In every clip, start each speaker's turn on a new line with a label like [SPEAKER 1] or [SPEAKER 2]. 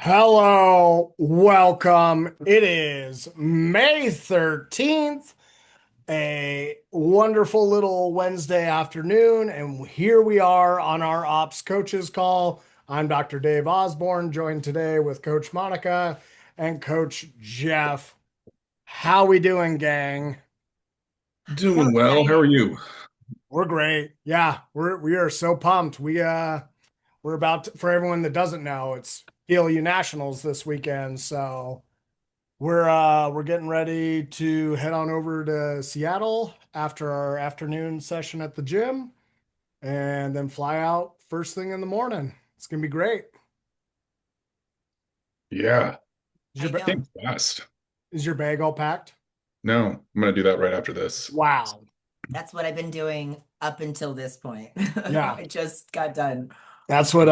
[SPEAKER 1] Hello, welcome. It is May 13th, a wonderful little Wednesday afternoon, and here we are on our ops coaches call. I'm Dr. Dave Osborn, joined today with Coach Monica and Coach Jeff. How we doing, gang?
[SPEAKER 2] So
[SPEAKER 3] Doing well. How are
[SPEAKER 2] excited.
[SPEAKER 3] you?
[SPEAKER 1] We're great. Yeah, we are so pumped. We're about to, for everyone that doesn't know, it's PLU Nationals this weekend, so we're getting ready to head on over to Seattle after our afternoon session at the gym and then fly out first thing in the morning. It's gonna be great.
[SPEAKER 3] Yeah,
[SPEAKER 1] Is
[SPEAKER 2] How
[SPEAKER 1] your
[SPEAKER 2] you
[SPEAKER 1] ba-
[SPEAKER 2] doing?
[SPEAKER 3] came fast.
[SPEAKER 1] is your bag all packed?
[SPEAKER 3] No, I'm gonna do that right after this.
[SPEAKER 1] Wow.
[SPEAKER 2] That's what I've been doing up until this point.
[SPEAKER 1] Yeah.
[SPEAKER 2] I just got done.
[SPEAKER 1] That's what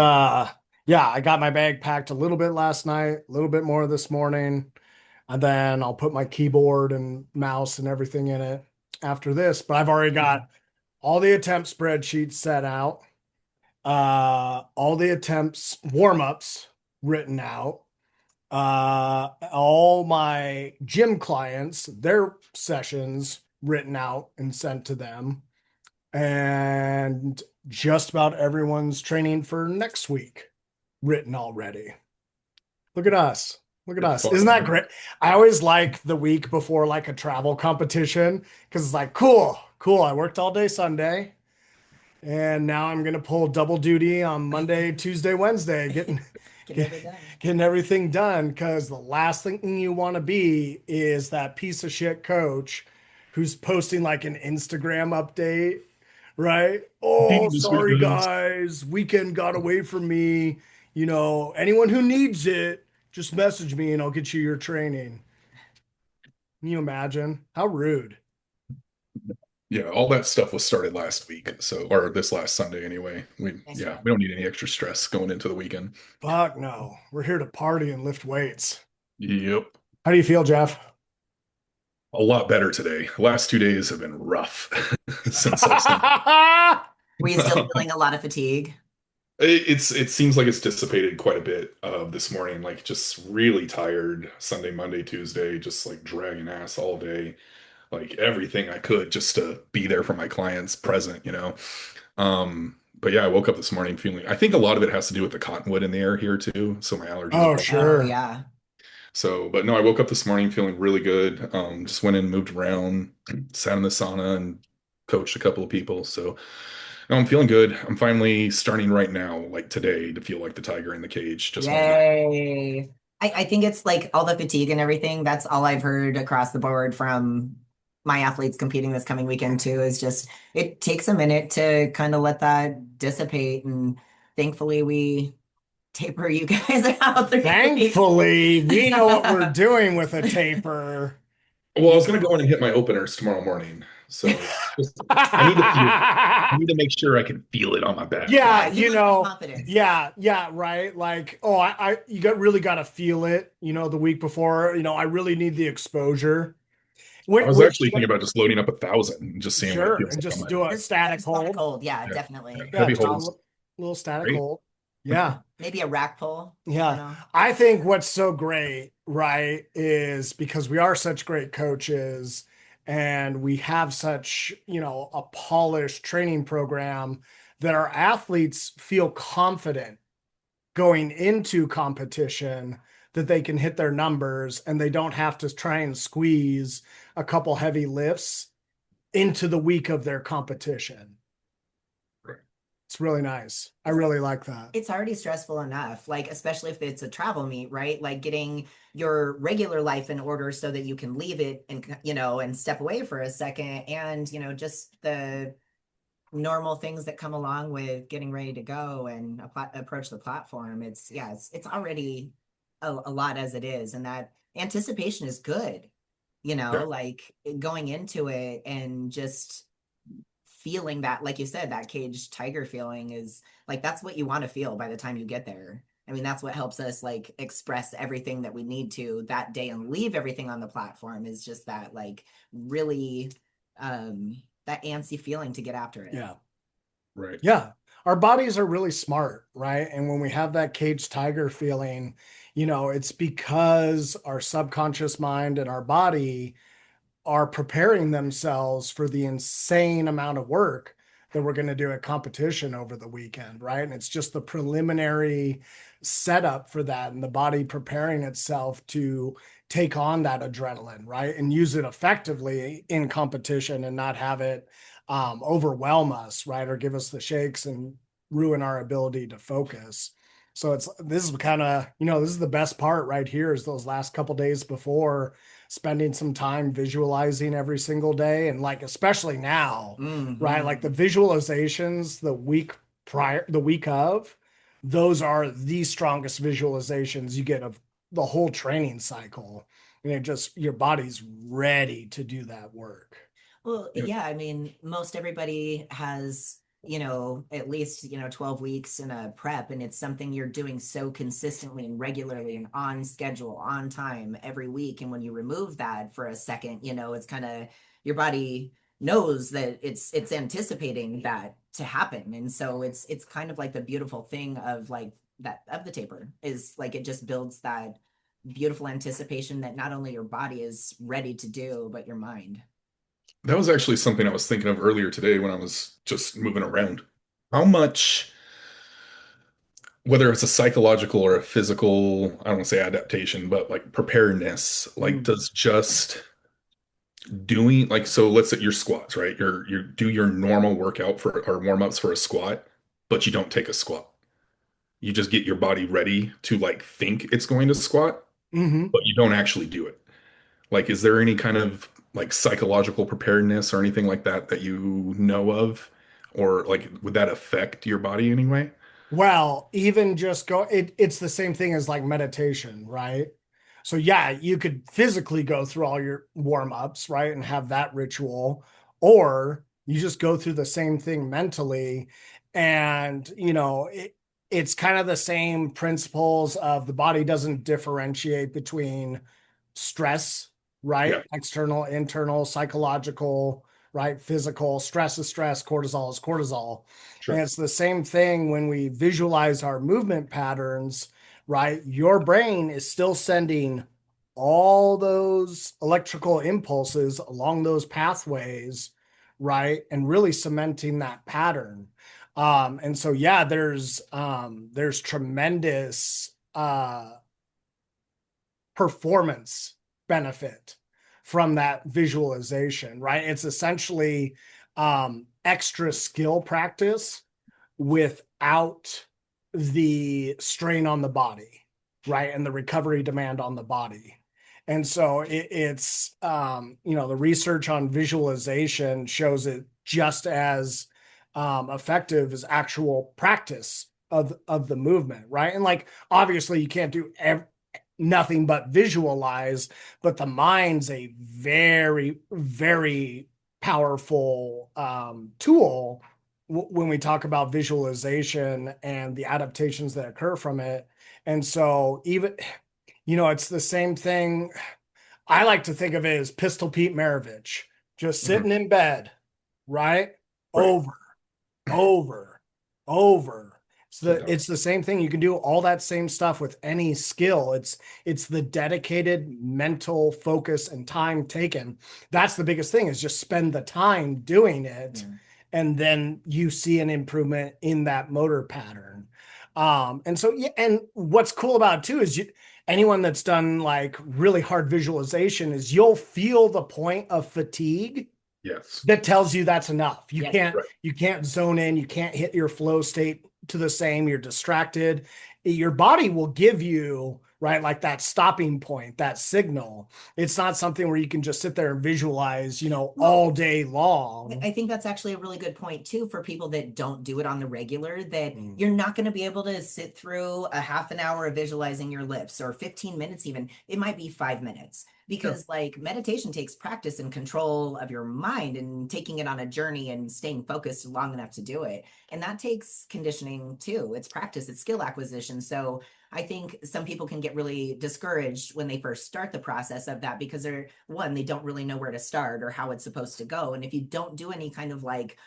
[SPEAKER 1] yeah, I got my bag packed a little bit last night, a little bit more this morning, and then I'll put my keyboard and mouse and everything in it after this, but I've already got all the attempt spreadsheets set out, all the attempts warm-ups written out, all my gym clients, their sessions written out and sent to them, and just about everyone's training for next week written already. Look at us. Look at
[SPEAKER 3] You're
[SPEAKER 1] us.
[SPEAKER 3] far
[SPEAKER 1] Isn't that
[SPEAKER 3] ahead.
[SPEAKER 1] great? I always like the week before like a travel competition because it's like, cool, cool. I worked all day Sunday. And now I'm gonna pull double duty on Monday, Tuesday, Wednesday,
[SPEAKER 2] Getting
[SPEAKER 1] get,
[SPEAKER 2] everything done.
[SPEAKER 1] getting everything done. Because the last thing you want to be is that piece of shit coach who's posting like an Instagram update, right? Oh,
[SPEAKER 3] This week
[SPEAKER 1] sorry
[SPEAKER 3] was
[SPEAKER 1] guys, weekend got away from me. Anyone who needs it, just message me and I'll get you your training. Can you imagine? How rude.
[SPEAKER 3] yeah, all that stuff was started last week, so or this last Sunday anyway. We
[SPEAKER 2] Nice
[SPEAKER 3] yeah,
[SPEAKER 2] job.
[SPEAKER 3] we don't need any extra stress going into the weekend.
[SPEAKER 1] Fuck no. We're here to party and lift weights.
[SPEAKER 3] Yep.
[SPEAKER 1] How do you feel, Jeff?
[SPEAKER 3] A lot better today. The last 2 days have been rough since I started.
[SPEAKER 2] Were you still feeling a lot of fatigue?
[SPEAKER 3] It seems like it's dissipated quite a bit this morning, like just really tired Sunday, Monday, Tuesday, just like dragging ass all day, like everything I could just to be there for my clients present. But yeah, I woke up this morning feeling, I think a lot of it has to do with the cottonwood in the air here too. So my allergies are
[SPEAKER 1] Oh,
[SPEAKER 3] probably
[SPEAKER 2] Oh,
[SPEAKER 1] sure.
[SPEAKER 2] yeah.
[SPEAKER 3] so, but no, I woke up this morning feeling really good. Just went in, moved around, sat in the sauna and coached a couple of people. So no, I'm feeling good. I'm finally starting right now, like today, to feel like the tiger in the cage. Just want to get.
[SPEAKER 2] Yay. I think it's like all the fatigue and everything. That's all I've heard across the board from my athletes competing this coming weekend too, is just it takes a minute to kind of let that dissipate. And thankfully we taper you guys out 3 weeks.
[SPEAKER 1] Thankfully, we know what we're doing with a taper.
[SPEAKER 3] Well, I was gonna go in and hit my openers tomorrow morning, so just I need to feel it. I need to make sure I can feel it on my back.
[SPEAKER 1] Yeah,
[SPEAKER 2] Yeah, you lose some confidence.
[SPEAKER 1] yeah, right. Like, oh, you really got to feel it, the week before, I really need the exposure.
[SPEAKER 3] I
[SPEAKER 1] Which,
[SPEAKER 3] was
[SPEAKER 1] which,
[SPEAKER 3] actually thinking about just loading up 1,000 and just seeing what it
[SPEAKER 1] sure,
[SPEAKER 3] feels
[SPEAKER 1] and
[SPEAKER 3] like on
[SPEAKER 1] just
[SPEAKER 3] my
[SPEAKER 1] do a
[SPEAKER 2] Just
[SPEAKER 1] static
[SPEAKER 2] static
[SPEAKER 1] hold.
[SPEAKER 2] hold. Yeah,
[SPEAKER 3] yeah,
[SPEAKER 2] definitely.
[SPEAKER 1] Yeah,
[SPEAKER 3] heavy
[SPEAKER 1] just a
[SPEAKER 3] holds.
[SPEAKER 1] little static
[SPEAKER 3] Great.
[SPEAKER 1] hold. Yeah.
[SPEAKER 2] Maybe a rack pull. I don't
[SPEAKER 1] Yeah.
[SPEAKER 2] know.
[SPEAKER 1] I think what's so great, right, is because we are such great coaches and we have such, a polished training program that our athletes feel confident going into competition that they can hit their numbers and they don't have to try and squeeze a couple heavy lifts into the week of their competition.
[SPEAKER 3] Right.
[SPEAKER 1] It's really nice. I
[SPEAKER 2] It's
[SPEAKER 1] really like that.
[SPEAKER 2] it's already stressful enough, like especially if it's a travel meet, right? Like getting your regular life in order so that you can leave it and and step away for a second, and just the normal things that come along with getting ready to go and approach the platform. It's already a lot as it is, and that anticipation is good.
[SPEAKER 3] Yeah.
[SPEAKER 2] Like going into it and just feeling that, like you said, that caged tiger feeling is like that's what you want to feel by the time you get there. I mean, that's what helps us like express everything that we need to that day and leave everything on the platform, is just that like really that antsy feeling to get after it.
[SPEAKER 1] Yeah.
[SPEAKER 3] Right.
[SPEAKER 1] Yeah. our bodies are really smart, right? And when we have that caged tiger feeling, it's because our subconscious mind and our body are preparing themselves for the insane amount of work that we're going to do at competition over the weekend, right? And it's just the preliminary setup for that, and the body preparing itself to take on that adrenaline, right? And use it effectively in competition and not have it overwhelm us, right? Or give us the shakes and ruin our ability to focus. So this is kind of, this is the best part right here, is those last couple days before, spending some time visualizing every single day. And like, especially now, right? Like the visualizations the week prior, the week of, those are the strongest visualizations you get of the whole training cycle. And it just, your body's ready to do that work.
[SPEAKER 2] Well, yeah, I mean, most everybody has, at least, 12 weeks in a prep, and it's something you're doing so consistently and regularly and on schedule, on time every week. And when you remove that for a second, it's kind of, your body knows that it's anticipating that to happen. And so it's kind of like the beautiful thing of like that, of the taper, is like it just builds that beautiful anticipation that not only your body is ready to do, but your mind.
[SPEAKER 3] That was actually something I was thinking of earlier today when I was just moving around. How much, whether it's a psychological or a physical, I don't want to say adaptation, but like preparedness, like does just doing like, so let's say your squats, right? You do your normal workout for or warm-ups for a squat, but you don't take a squat. You just get your body ready to like think it's going to squat, but you don't actually do it. Like, is there any kind of like psychological preparedness or anything like that that you know of? Or like, would that affect your body anyway?
[SPEAKER 1] Well, even just it's the same thing as like meditation, right? So yeah, you could physically go through all your warm-ups, right? And have that ritual, or you just go through the same thing mentally. And, it's kind of the same principles of the body doesn't differentiate between stress, right?
[SPEAKER 3] Yeah,
[SPEAKER 1] External, internal, psychological, right? Physical. Stress is stress, cortisol is cortisol. And
[SPEAKER 3] sure.
[SPEAKER 1] it's the same thing when we visualize our movement patterns, right? Your brain is still sending all those electrical impulses along those pathways, right? And really cementing that pattern. And so, yeah, there's tremendous performance benefit from that visualization, right? It's essentially extra skill practice without the strain on the body, right? And the recovery demand on the body. And so it's, the research on visualization shows it just as effective as actual practice of the movement, right? And like, obviously you can't do nothing but visualize, but the mind's a very, very powerful tool when we talk about visualization and the adaptations that occur from it. And so even, it's the same thing. I like to think of it as Pistol Pete Maravich, just
[SPEAKER 3] Mhm.
[SPEAKER 1] sitting in bed, right?
[SPEAKER 3] Right.
[SPEAKER 1] Over, over, over.
[SPEAKER 3] Sit down.
[SPEAKER 1] It's the same thing. You can do all that same stuff with any skill. It's the dedicated mental focus and time taken. That's the biggest thing, is just spend the time doing it.
[SPEAKER 2] Yeah.
[SPEAKER 1] And then you see an improvement in that motor pattern. And so, yeah, and what's cool about it too is anyone that's done like really hard visualization is you'll feel the point of fatigue
[SPEAKER 3] Yes.
[SPEAKER 1] that tells you that's enough. You
[SPEAKER 2] Yes.
[SPEAKER 1] can't
[SPEAKER 3] Right.
[SPEAKER 1] you can't zone in, you can't hit your flow state to the same, you're distracted. Your body will give you, right, like that stopping point, that signal. It's not something where you can just sit there and visualize,
[SPEAKER 2] Well,
[SPEAKER 1] all day long.
[SPEAKER 2] I think that's actually a really good point too for people that don't do it on the regular, that
[SPEAKER 1] Mm.
[SPEAKER 2] you're not going to be able to sit through a half an hour of visualizing your lifts, or 15 minutes even. It might be 5 minutes, because like meditation takes practice and control of your mind and taking it on a journey and staying focused long enough to do it. And that takes conditioning too. It's practice, it's skill acquisition. So I think some people can get really discouraged when they first start the process of that, because they don't really know where to start or how it's supposed to go. And if you don't do any kind of like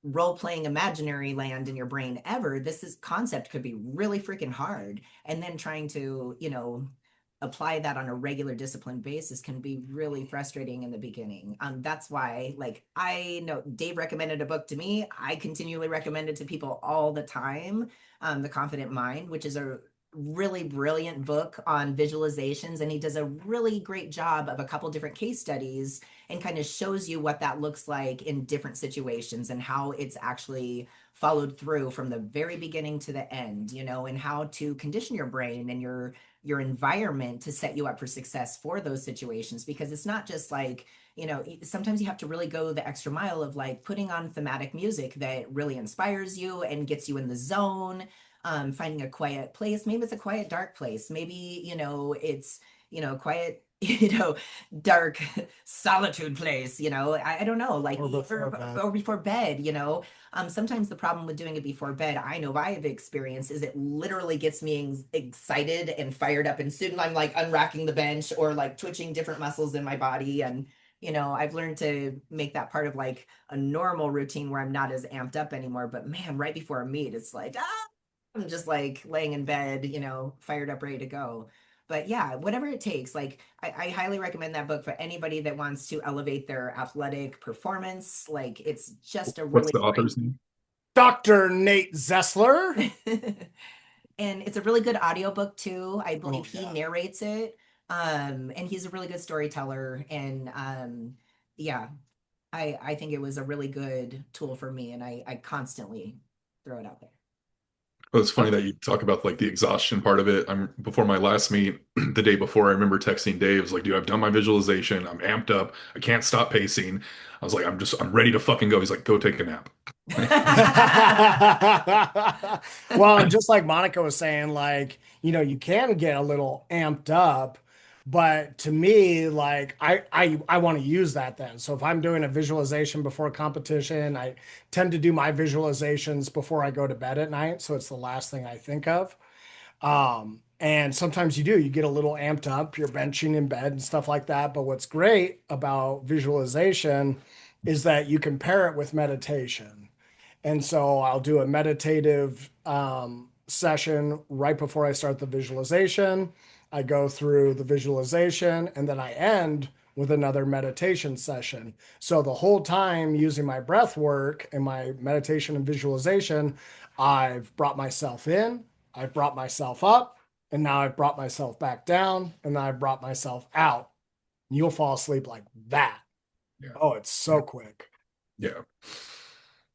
[SPEAKER 2] role-playing imaginary land in your brain ever, this is concept could be really freaking hard. And then trying to, apply that on a regular disciplined basis can be really frustrating in the beginning. That's why, like, I know Dave recommended a book to me. I continually recommend it to people all the time. The Confident Mind, which is a really brilliant book on visualizations, and he does a really great job of a couple different case studies and kind of shows you what that looks like in different situations and how it's actually followed through from the very beginning to the end, and how to condition your brain and your environment to set you up for success for those situations. Because it's not just like, sometimes you have to really go the extra mile of like putting on thematic music that really inspires you and gets you in the zone. Finding a quiet place. Maybe it's a quiet, dark place. Maybe, it's, quiet, dark solitude place, I don't know, like,
[SPEAKER 1] Or before bed.
[SPEAKER 2] or before bed, sometimes the problem with doing it before bed, I know I have experienced, is it literally gets me excited and fired up, and soon I'm like unracking the bench or like twitching different muscles in my body. And I've learned to make that part of like a normal routine where I'm not as amped up anymore. But man, right before a meet, it's like, I'm just like laying in bed, fired up, ready to go. But yeah, whatever it takes. Like, I highly recommend that book for anybody that wants to elevate their athletic performance. Like, it's just a
[SPEAKER 3] What's
[SPEAKER 2] really
[SPEAKER 3] the
[SPEAKER 2] great.
[SPEAKER 3] author's name?
[SPEAKER 1] Dr. Nate Zessler.
[SPEAKER 2] And it's a really good audiobook too. I
[SPEAKER 1] Oh
[SPEAKER 2] believe he
[SPEAKER 1] yeah.
[SPEAKER 2] narrates it. And he's a really good storyteller. And yeah, I think it was a really good tool for me, and I constantly throw it out there.
[SPEAKER 3] Well, it's funny that you talk about like the exhaustion part of it. I'm before my last meet, the day before, I remember texting Dave, I was like, dude, I've done my visualization. I'm amped up. I can't stop pacing. I was like, I'm ready to fucking go. He's like, go take a nap.
[SPEAKER 1] Well, and just like Monica was saying, like, you can get a little amped up, but to me, like, I want to use that then. So if I'm doing a visualization before a competition, I tend to do my visualizations before I go to bed at night. So it's the last thing I think of. And sometimes you get a little amped up, you're benching in bed and stuff like that. But what's great about visualization is that you can pair it with meditation. And so I'll do a meditative session right before I start the visualization. I go through the visualization and then I end with another meditation session. So the whole time using my breath work and my meditation and visualization, I've brought myself in, I've brought myself up, and now I've brought myself back down, and then I've brought myself out. You'll fall asleep like that.
[SPEAKER 3] Yeah.
[SPEAKER 1] Oh, it's so quick.
[SPEAKER 3] Yeah.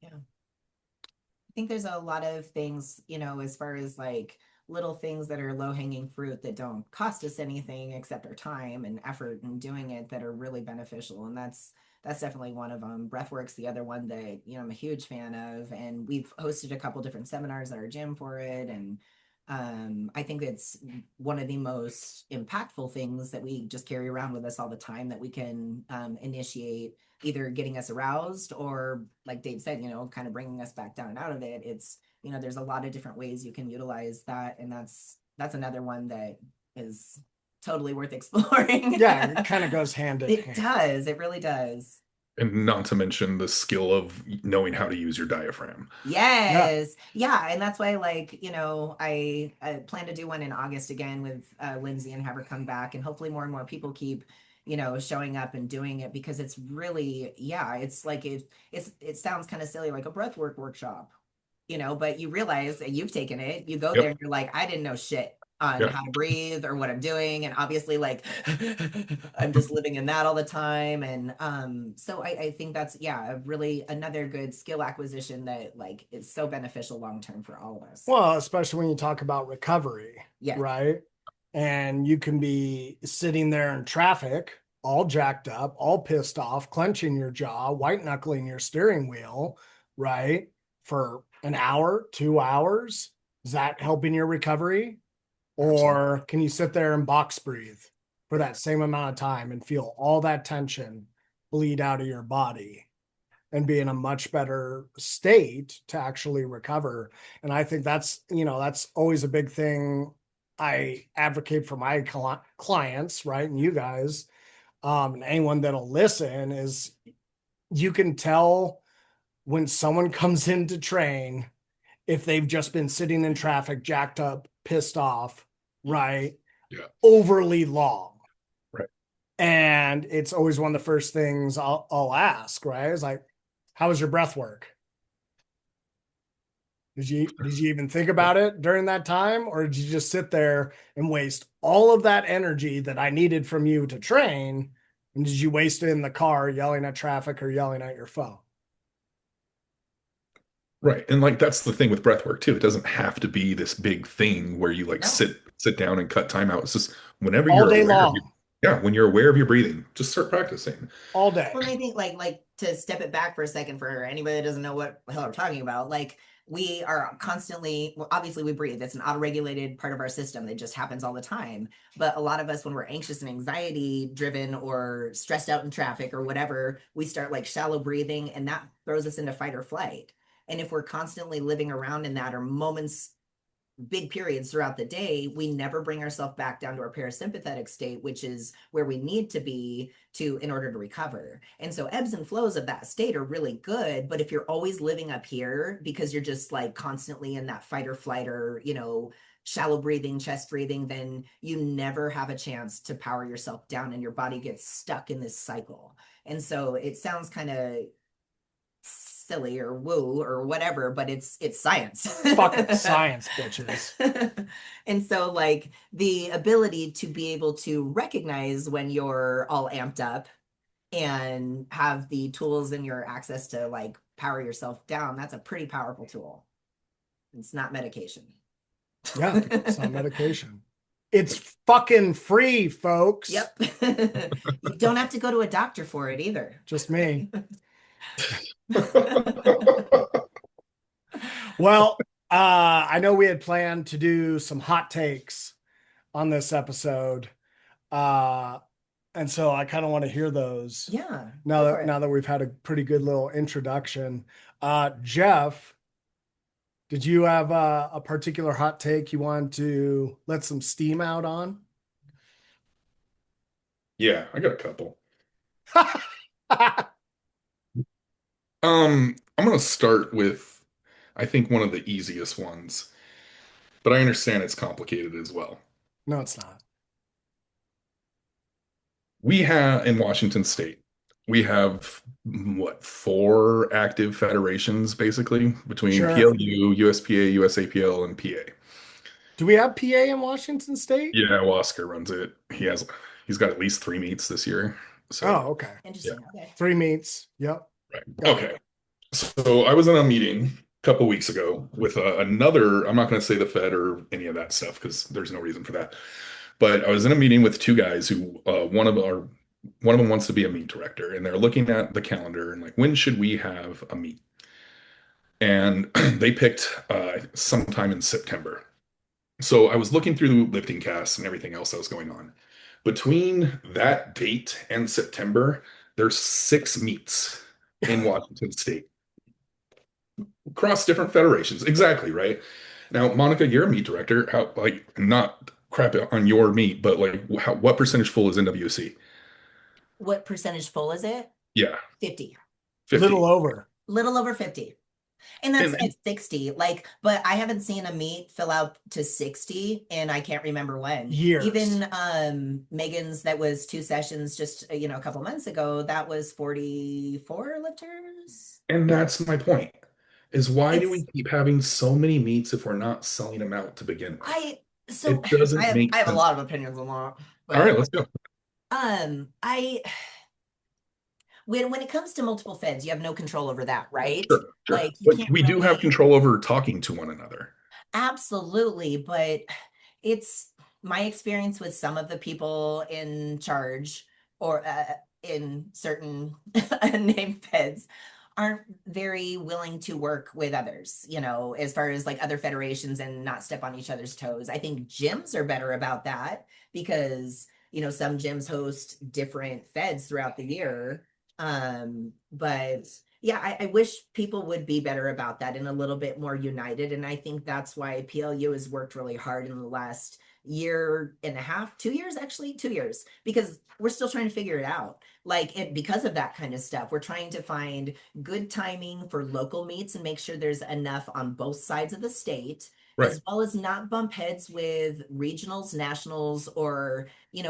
[SPEAKER 2] Yeah. I think there's a lot of things, as far as like little things that are low hanging fruit that don't cost us anything except our time and effort in doing it, that are really beneficial. And that's definitely one of them. Breathwork's the other one that, I'm a huge fan of. And we've hosted a couple different seminars at our gym for it. And I think it's one of the most impactful things that we just carry around with us all the time, that we can initiate either getting us aroused or, like Dave said, kind of bringing us back down and out of it. It's, there's a lot of different ways you can utilize that. And that's another one that is totally worth exploring.
[SPEAKER 1] Yeah, it kind of goes hand in
[SPEAKER 2] It
[SPEAKER 1] hand.
[SPEAKER 2] does. It really does.
[SPEAKER 3] And not to mention the skill of knowing how to use your diaphragm.
[SPEAKER 1] Yeah.
[SPEAKER 2] Yes. Yeah. And that's why, like, I plan to do one in August again with Lindsay, and have her come back. And hopefully more and more people keep, showing up and doing it, because it's really, yeah, it's like, it sounds kind of silly, like a breathwork workshop, but you realize that you've taken it, you go there
[SPEAKER 3] Yep.
[SPEAKER 2] and you're like, I didn't know shit on
[SPEAKER 3] Yep.
[SPEAKER 2] how to breathe or what I'm doing. And obviously, like, I'm just living in that all the time. And so I think that's, yeah, a really another good skill acquisition that, like, is so beneficial long term for all of us.
[SPEAKER 1] Well, especially when you talk about recovery,
[SPEAKER 2] Yeah.
[SPEAKER 1] right? And you can be sitting there in traffic, all jacked up, all pissed off, clenching your jaw, white knuckling your steering wheel, right? For an hour, 2 hours. Is that helping your recovery?
[SPEAKER 3] Absolutely.
[SPEAKER 1] Or can you sit there and box breathe for that same amount of time and feel all that tension bleed out of your body and be in a much better state to actually recover? And I think that's always a big thing I advocate for my clients, right? And you guys, and anyone that'll listen, is you can tell when someone comes in to train, if they've just been sitting in traffic, jacked up, pissed off, right?
[SPEAKER 3] Yeah.
[SPEAKER 1] Overly long.
[SPEAKER 3] Right.
[SPEAKER 1] And it's always one of the first things I'll ask, right? It's like, how was your breath work? Did you even think about it during that time? Or did you just sit there and waste all of that energy that I needed from you to train? And did you waste it in the car yelling at traffic or yelling at your phone?
[SPEAKER 3] Right. And like that's the thing with breath work too. It doesn't have to be this big thing where you like
[SPEAKER 2] No.
[SPEAKER 3] sit down and cut time out. It's just whenever
[SPEAKER 1] All
[SPEAKER 3] you're
[SPEAKER 1] day
[SPEAKER 3] aware of your,
[SPEAKER 1] long,
[SPEAKER 3] yeah, when you're aware of your breathing, just start practicing.
[SPEAKER 1] all day.
[SPEAKER 2] Well, and I think like to step it back for a second for anybody that doesn't know what the hell we're talking about, like we are constantly, well, obviously we breathe. It's an auto-regulated part of our system that just happens all the time. But a lot of us, when we're anxious and anxiety driven or stressed out in traffic or whatever, we start like shallow breathing and that throws us into fight or flight. And if we're constantly living around in that or moments big periods throughout the day, we never bring ourselves back down to our parasympathetic state, which is where we need to be to in order to recover. And so ebbs and flows of that state are really good, but if you're always living up here because you're just like constantly in that fight or flight or, shallow breathing, chest breathing, then you never have a chance to power yourself down and your body gets stuck in this cycle. And so it sounds kind of silly or woo or whatever, but it's science.
[SPEAKER 1] Fucking science, bitches.
[SPEAKER 2] And so like the ability to be able to recognize when you're all amped up and have the tools and your access to like power yourself down, that's a pretty powerful tool. It's not medication.
[SPEAKER 1] Yeah, it's not medication. It's fucking free, folks.
[SPEAKER 2] Yep. You don't have to go to a doctor for it either.
[SPEAKER 1] Just me. Well, I know we had planned to do some hot takes on this episode. And so I kind of want to hear those
[SPEAKER 2] Yeah.
[SPEAKER 1] now that we've had a pretty good little introduction. Jeff, did you have a particular hot take you wanted to let some steam out on?
[SPEAKER 3] Yeah, I got a couple. I'm gonna start with I think one of the easiest ones, but I understand it's complicated as well.
[SPEAKER 1] No, it's not.
[SPEAKER 3] We have in Washington State, we have what, four active federations basically between
[SPEAKER 1] Sure.
[SPEAKER 3] PLU, USPA, USAPL, and PA.
[SPEAKER 1] Do we have PA in Washington State?
[SPEAKER 3] Yeah, well, Oscar runs it. He's got at least three meets this year. So
[SPEAKER 1] Oh, okay.
[SPEAKER 3] yeah,
[SPEAKER 2] Interesting. Okay.
[SPEAKER 1] 3 meets. Yep.
[SPEAKER 3] right.
[SPEAKER 1] Got it.
[SPEAKER 3] Okay. So I was in a meeting a couple weeks ago with another, I'm not going to say the Fed or any of that stuff because there's no reason for that. But I was in a meeting with two guys who one of them wants to be a meet director, and they're looking at the calendar and like, when should we have a meet? And they picked sometime in September. So I was looking through lifting casts and everything else that was going on. Between that date and September, there's six meets in Washington State across different federations. Exactly, right? Now, Monica, you're a meet director. How, like, not crap on your meet, but like, what percentage full is NWC?
[SPEAKER 2] What percentage full is it?
[SPEAKER 3] Yeah,
[SPEAKER 2] 50.
[SPEAKER 1] little
[SPEAKER 3] 50.
[SPEAKER 1] over
[SPEAKER 2] Little over 50. And that's
[SPEAKER 3] And
[SPEAKER 2] at 60. Like, but I haven't seen a meet fill out to 60 and I can't remember when.
[SPEAKER 1] years.
[SPEAKER 2] Even Megan's that was 2 sessions just a couple months ago, that was 44 lifters.
[SPEAKER 3] and that's my point. Is why do we
[SPEAKER 2] It's
[SPEAKER 3] keep having so many meets if we're not selling them out to begin with?
[SPEAKER 2] I so
[SPEAKER 3] It doesn't make
[SPEAKER 2] I have a
[SPEAKER 3] sense.
[SPEAKER 2] lot of opinions on that.
[SPEAKER 3] All right,
[SPEAKER 2] But
[SPEAKER 3] let's go.
[SPEAKER 2] I when it comes to multiple feds, you have no control over that, right?
[SPEAKER 3] Sure, sure.
[SPEAKER 2] Like you
[SPEAKER 3] But
[SPEAKER 2] can't
[SPEAKER 3] we do have
[SPEAKER 2] really.
[SPEAKER 3] control over talking to one another.
[SPEAKER 2] Absolutely, but it's my experience with some of the people in charge or in certain named feds aren't very willing to work with others, as far as like other federations and not step on each other's toes. I think gyms are better about that because, some gyms host different feds throughout the year. But Yeah, I wish people would be better about that and a little bit more united. And I think that's why PLU has worked really hard in the last year and a half, 2 years, actually, 2 years, because we're still trying to figure it out. Like it because of that kind of stuff. We're trying to find good timing for local meets and make sure there's enough on both sides of the state,
[SPEAKER 3] Right.
[SPEAKER 2] as well as not bump heads with regionals, nationals, or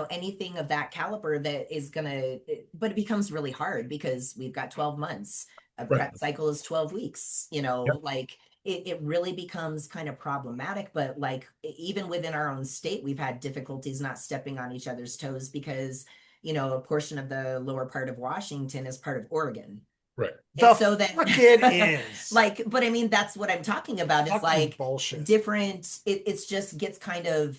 [SPEAKER 2] anything of that caliber that is gonna, but it becomes really hard because we've got 12 months. A
[SPEAKER 3] Right.
[SPEAKER 2] prep cycle is 12 weeks,
[SPEAKER 3] Yep.
[SPEAKER 2] like it really becomes kind of problematic. But like even within our own state, we've had difficulties not stepping on each other's toes because, a portion of the lower part of Washington is part of Oregon.
[SPEAKER 3] Right.
[SPEAKER 2] And
[SPEAKER 1] The
[SPEAKER 2] so
[SPEAKER 1] fuck it
[SPEAKER 2] that
[SPEAKER 1] is.
[SPEAKER 2] like, but I mean, that's what I'm talking about. It's
[SPEAKER 1] Fucking
[SPEAKER 2] like
[SPEAKER 1] bullshit.
[SPEAKER 2] different, it's just gets kind of,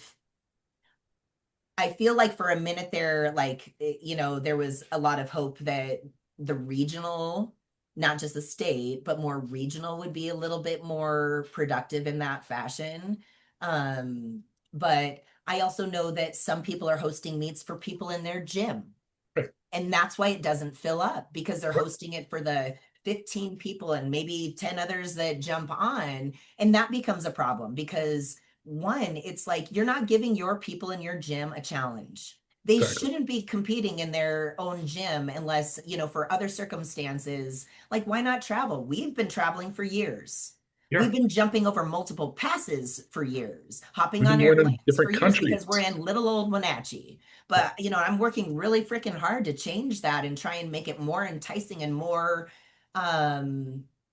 [SPEAKER 2] I feel like for a minute there, like, there was a lot of hope that the regional, not just the state, but more regional would be a little bit more productive in that fashion. But I also know that some people are hosting meets for people in their gym.
[SPEAKER 3] Right.
[SPEAKER 2] And that's why it doesn't fill up because they're
[SPEAKER 3] Right.
[SPEAKER 2] hosting it for the 15 people and maybe 10 others that jump on. And that becomes a problem because one, it's like you're not giving your people in your gym a challenge. They
[SPEAKER 3] Exactly.
[SPEAKER 2] shouldn't be competing in their own gym unless, for other circumstances. Like, why not travel? We've been traveling for years.
[SPEAKER 3] Yeah.
[SPEAKER 2] We've been jumping over multiple passes for years, hopping
[SPEAKER 3] We've been
[SPEAKER 2] on
[SPEAKER 3] going to
[SPEAKER 2] airplanes for
[SPEAKER 3] different
[SPEAKER 2] years
[SPEAKER 3] countries.
[SPEAKER 2] because we're in little old Wenatchee. But, I'm working really freaking hard to change that and try and make it more enticing and more,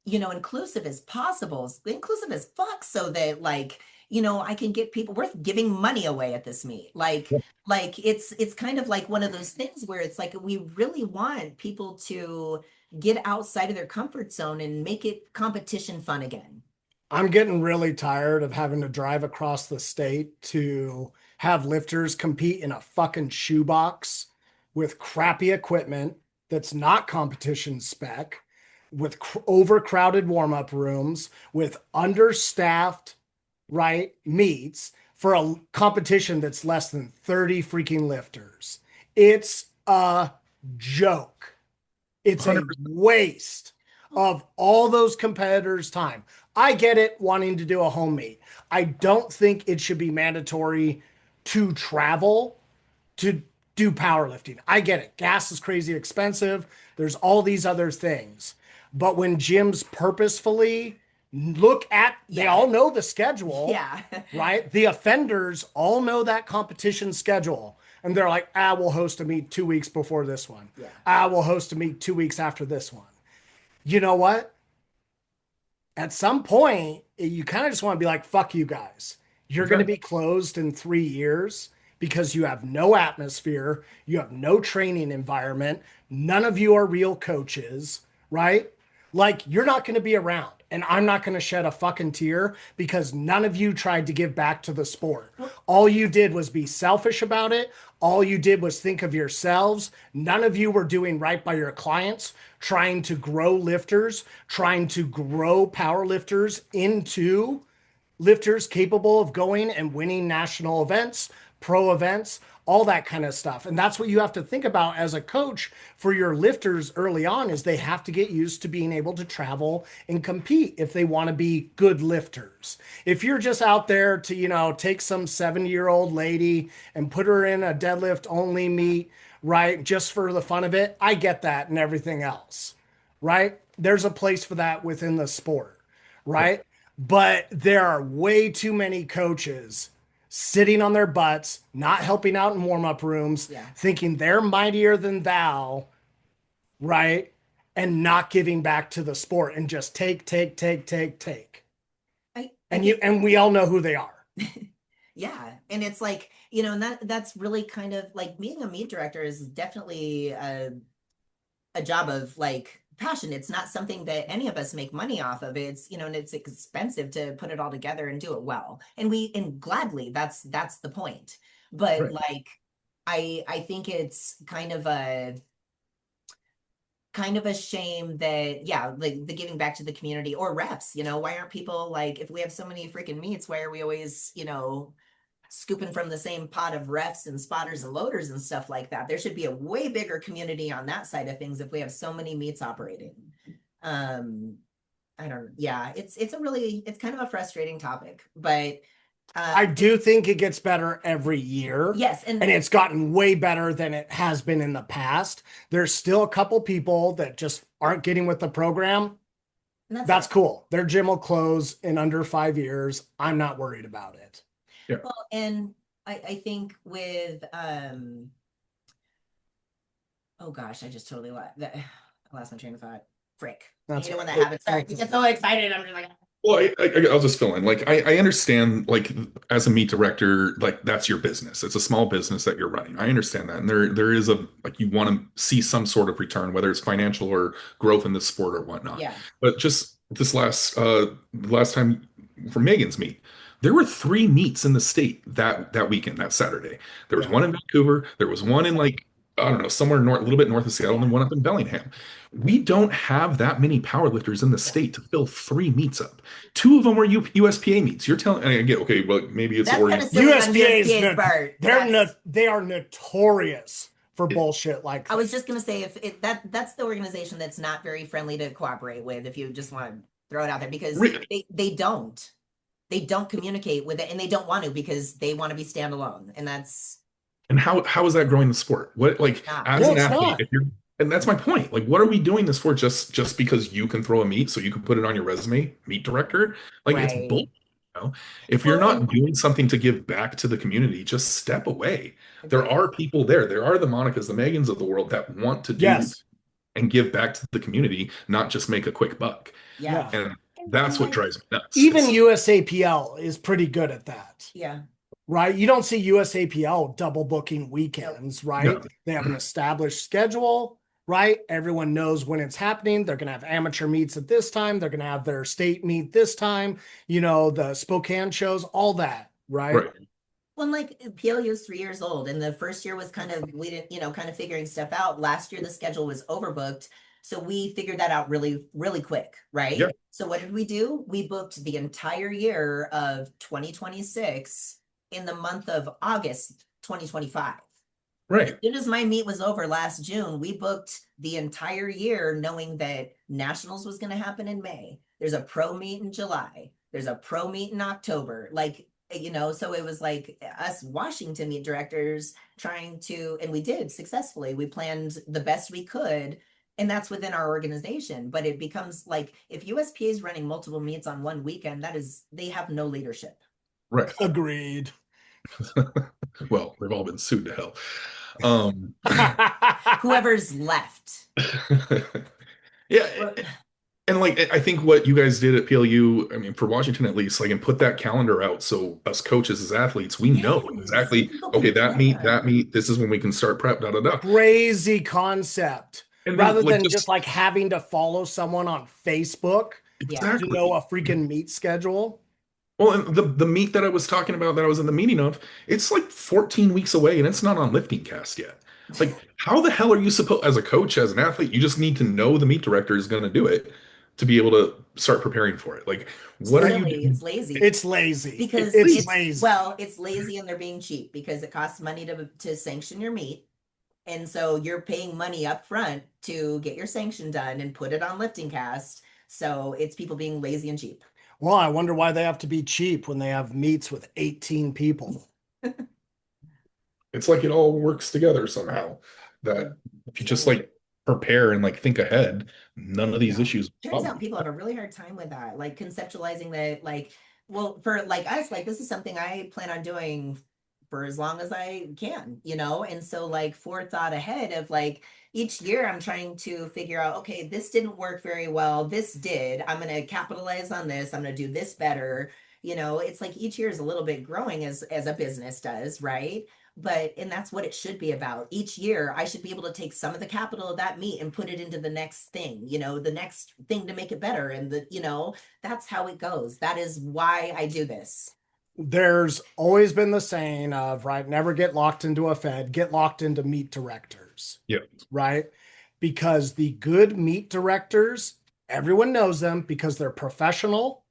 [SPEAKER 2] inclusive as possible, inclusive as fuck, so that like, I can get people worth giving money away at this meet. Like,
[SPEAKER 3] Yeah.
[SPEAKER 2] it's kind of like one of those things where it's like we really want people to get outside of their comfort zone and make it competition fun again.
[SPEAKER 1] I'm getting really tired of having to drive across the state to have lifters compete in a fucking shoebox with crappy equipment that's not competition spec, with overcrowded warm up rooms, with understaffed, right, meets for a competition that's less than 30 freaking lifters. It's a joke. It's a
[SPEAKER 3] 100%.
[SPEAKER 1] waste of all those competitors' time. I get it wanting to do a home meet. I don't think it should be mandatory to travel to do powerlifting. I get it. Gas is crazy expensive. There's all these other things. But when gyms purposefully look at, they all know the schedule,
[SPEAKER 2] Yeah.
[SPEAKER 1] right? The offenders all know that competition schedule. And they're like, we'll host a meet 2 weeks before this one.
[SPEAKER 2] Yeah.
[SPEAKER 1] We'll host a meet 2 weeks after this one. You know what? At some point, you kind of just want to be like, fuck you guys. You're going to be closed in 3 years because you have no atmosphere, you have no training environment, none of you are real coaches, right? Like, you're not going to be around. And I'm not going to shed a fucking tear because none of you tried to give back to the sport. All you did was be selfish about it. All you did was think of yourselves. None of you were doing right by your clients, trying to grow lifters, trying to grow power lifters into lifters capable of going and winning national events, pro events, all that kind of stuff. And that's what you have to think about as a coach for your lifters early on is they have to get used to being able to travel and compete if they want to be good lifters. If you're just out there to, take some 70-year-old lady and put her in a deadlift only meet, right, just for the fun of it, I get that and everything else, right? There's a place for that within the sport, right? But there are way too many coaches sitting on their butts, not helping out in warm up rooms,
[SPEAKER 2] Yeah.
[SPEAKER 1] thinking they're mightier than thou, right? And not giving back to the sport and just take, take, take, take, take.
[SPEAKER 2] I
[SPEAKER 1] And we all know who they are.
[SPEAKER 2] Yeah. And it's like, and that's really kind of like being a meet director is definitely a job of like passion. It's not something that any of us make money off of. It's, and it's expensive to put it all together and do it well. And gladly, that's the point. But
[SPEAKER 3] Right.
[SPEAKER 2] like, I think it's kind of a shame that, yeah, like the giving back to the community or refs, why aren't people like, if we have so many freaking meets, why are we always, scooping from the same pot of refs and spotters and loaders and stuff like that? There should be a way bigger community on that side of things if we have so many meets operating. Um, I don't, yeah, it's kind of a frustrating topic, but
[SPEAKER 1] I do think it gets better every year.
[SPEAKER 2] yes,
[SPEAKER 1] and it's gotten way better than it has been in the past. There's still a couple people that just aren't getting with the program. That's cool. Their gym will close in under 5 years. I'm not worried about it.
[SPEAKER 3] Yeah.
[SPEAKER 2] Well, and I think with oh gosh, I just totally lost my train of thought. Frick. I hate it when that happens. Sorry, you get so excited. I'm just like,
[SPEAKER 3] Well, I'll just fill in. Like, I understand, like, as a meet director, like, that's your business. It's a small business that you're running. I understand that. And there is a, like, you want to see some sort of return, whether it's financial or growth in the sport or whatnot.
[SPEAKER 2] yeah.
[SPEAKER 3] But just this last time for Megan's meet, there were 3 meets in the state that weekend, that Saturday. There was one in Vancouver. There was one in, like, I don't know, somewhere north, a little bit north of Seattle, and one up in Bellingham. We don't have that many powerlifters in the state to fill 3 meets up. 2 of them were USPA meets. You're telling, I get, okay, well, maybe it's
[SPEAKER 1] USPA they are notorious for bullshit like
[SPEAKER 2] I was just gonna say, if that's the organization that's not very friendly to cooperate with, if you just want to throw it out there, because they don't communicate with it, and they don't want to, because they want to be standalone, and that's.
[SPEAKER 3] And how is that growing the sport? What, like, as an athlete, if you're, and that's my point. Like, what are we doing this for? Just because you can throw a meet, so you can put it on your resume, meet director? Like, it's bullshit. You know? If you're not doing something to give back to the community, just step away. There are people there. There are the Monicas, the Megans of the world that want to do and give back to the community, not just make a quick buck.
[SPEAKER 2] Yeah.
[SPEAKER 3] And that's what drives me nuts.
[SPEAKER 1] Even USAPL is pretty good at that.
[SPEAKER 2] Yeah.
[SPEAKER 1] Right? You don't see USAPL double booking weekends, right? No. They have an established schedule, right? Everyone knows when it's happening. They're going to have amateur meets at this time. They're going to have their state meet this time. You know, the Spokane shows, all that, right?
[SPEAKER 2] Well, like, PLU is 3 years old, and the first year was kind of, we didn't, kind of figuring stuff out. Last year, the schedule was overbooked. So we figured that out really, really quick, right? Yeah. So what did we do? We booked the entire year of 2026 in the month of August 2025.
[SPEAKER 3] Right.
[SPEAKER 2] As soon as my meet was over last June, we booked the entire year knowing that Nationals was going to happen in May. There's a pro meet in July. There's a pro meet in October. Like, so it was like us Washington meet directors trying to, and we did successfully. We planned the best we could, and that's within our organization. But it becomes like, if USPA is running multiple meets on one weekend, they have no leadership.
[SPEAKER 3] Right.
[SPEAKER 1] Agreed.
[SPEAKER 3] Well, they've all been sued to hell.
[SPEAKER 2] Whoever's left.
[SPEAKER 3] Yeah. And like, I think what you guys did at PLU, I mean, for Washington at least, like, and put that calendar out so us coaches as athletes, we know exactly, okay, that meet, this is when we can start prep,
[SPEAKER 1] Crazy concept. And rather than just like having to follow someone on Facebook to know a freaking meet schedule.
[SPEAKER 3] Well, and the meet that I was talking about, that I was in the meeting of, it's like 14 weeks away, and it's not on Lifting Cast yet. Like, how the hell are you supposed, as a coach, as an athlete, you just need to know the meet director is going to do it to be able to start preparing for it. Like, what are you doing?
[SPEAKER 2] It's lazy.
[SPEAKER 1] It's lazy.
[SPEAKER 2] Because
[SPEAKER 1] it's lazy.
[SPEAKER 2] Well, it's lazy, and they're being cheap because it costs money to sanction your meet. And so you're paying money up front to get your sanction done and put it on Lifting Cast. So it's people being lazy and cheap.
[SPEAKER 1] Well, I wonder why they have to be cheap when they have meets with 18 people.
[SPEAKER 3] It's like it all works together somehow. That if you just like prepare and like think ahead, none of these issues.
[SPEAKER 2] Turns out people have a really hard time with that, like conceptualizing that, like, well, for like us, like, this is something I plan on doing for as long as I can, and so like forethought ahead of like each year I'm trying to figure out, okay, this didn't work very well, this did, I'm going to capitalize on this, I'm going to do this better. It's like each year is a little bit growing as a business does, right? And that's what it should be about. Each year I should be able to take some of the capital of that meet and put it into the next thing, the next thing to make it better. And that's how it goes. That is why I do this.
[SPEAKER 1] There's always been the saying of, right, never get locked into a fed, get locked into meet directors.
[SPEAKER 3] Yeah.
[SPEAKER 1] Right? Because the good meet directors, everyone knows them because they're professional,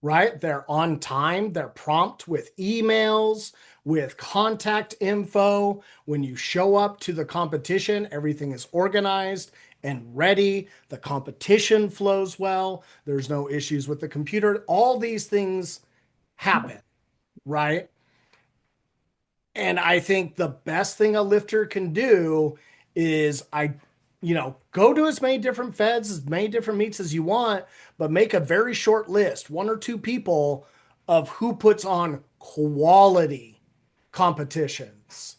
[SPEAKER 1] right? They're on time, they're prompt with emails, with contact info. When you show up to the competition, everything is organized and ready. The competition flows well. There's no issues with the computer. All these things happen, right? And I think the best thing a lifter can do is go to as many different feds, as many different meets as you want, but make a very short list, one or two people of who puts on quality competitions,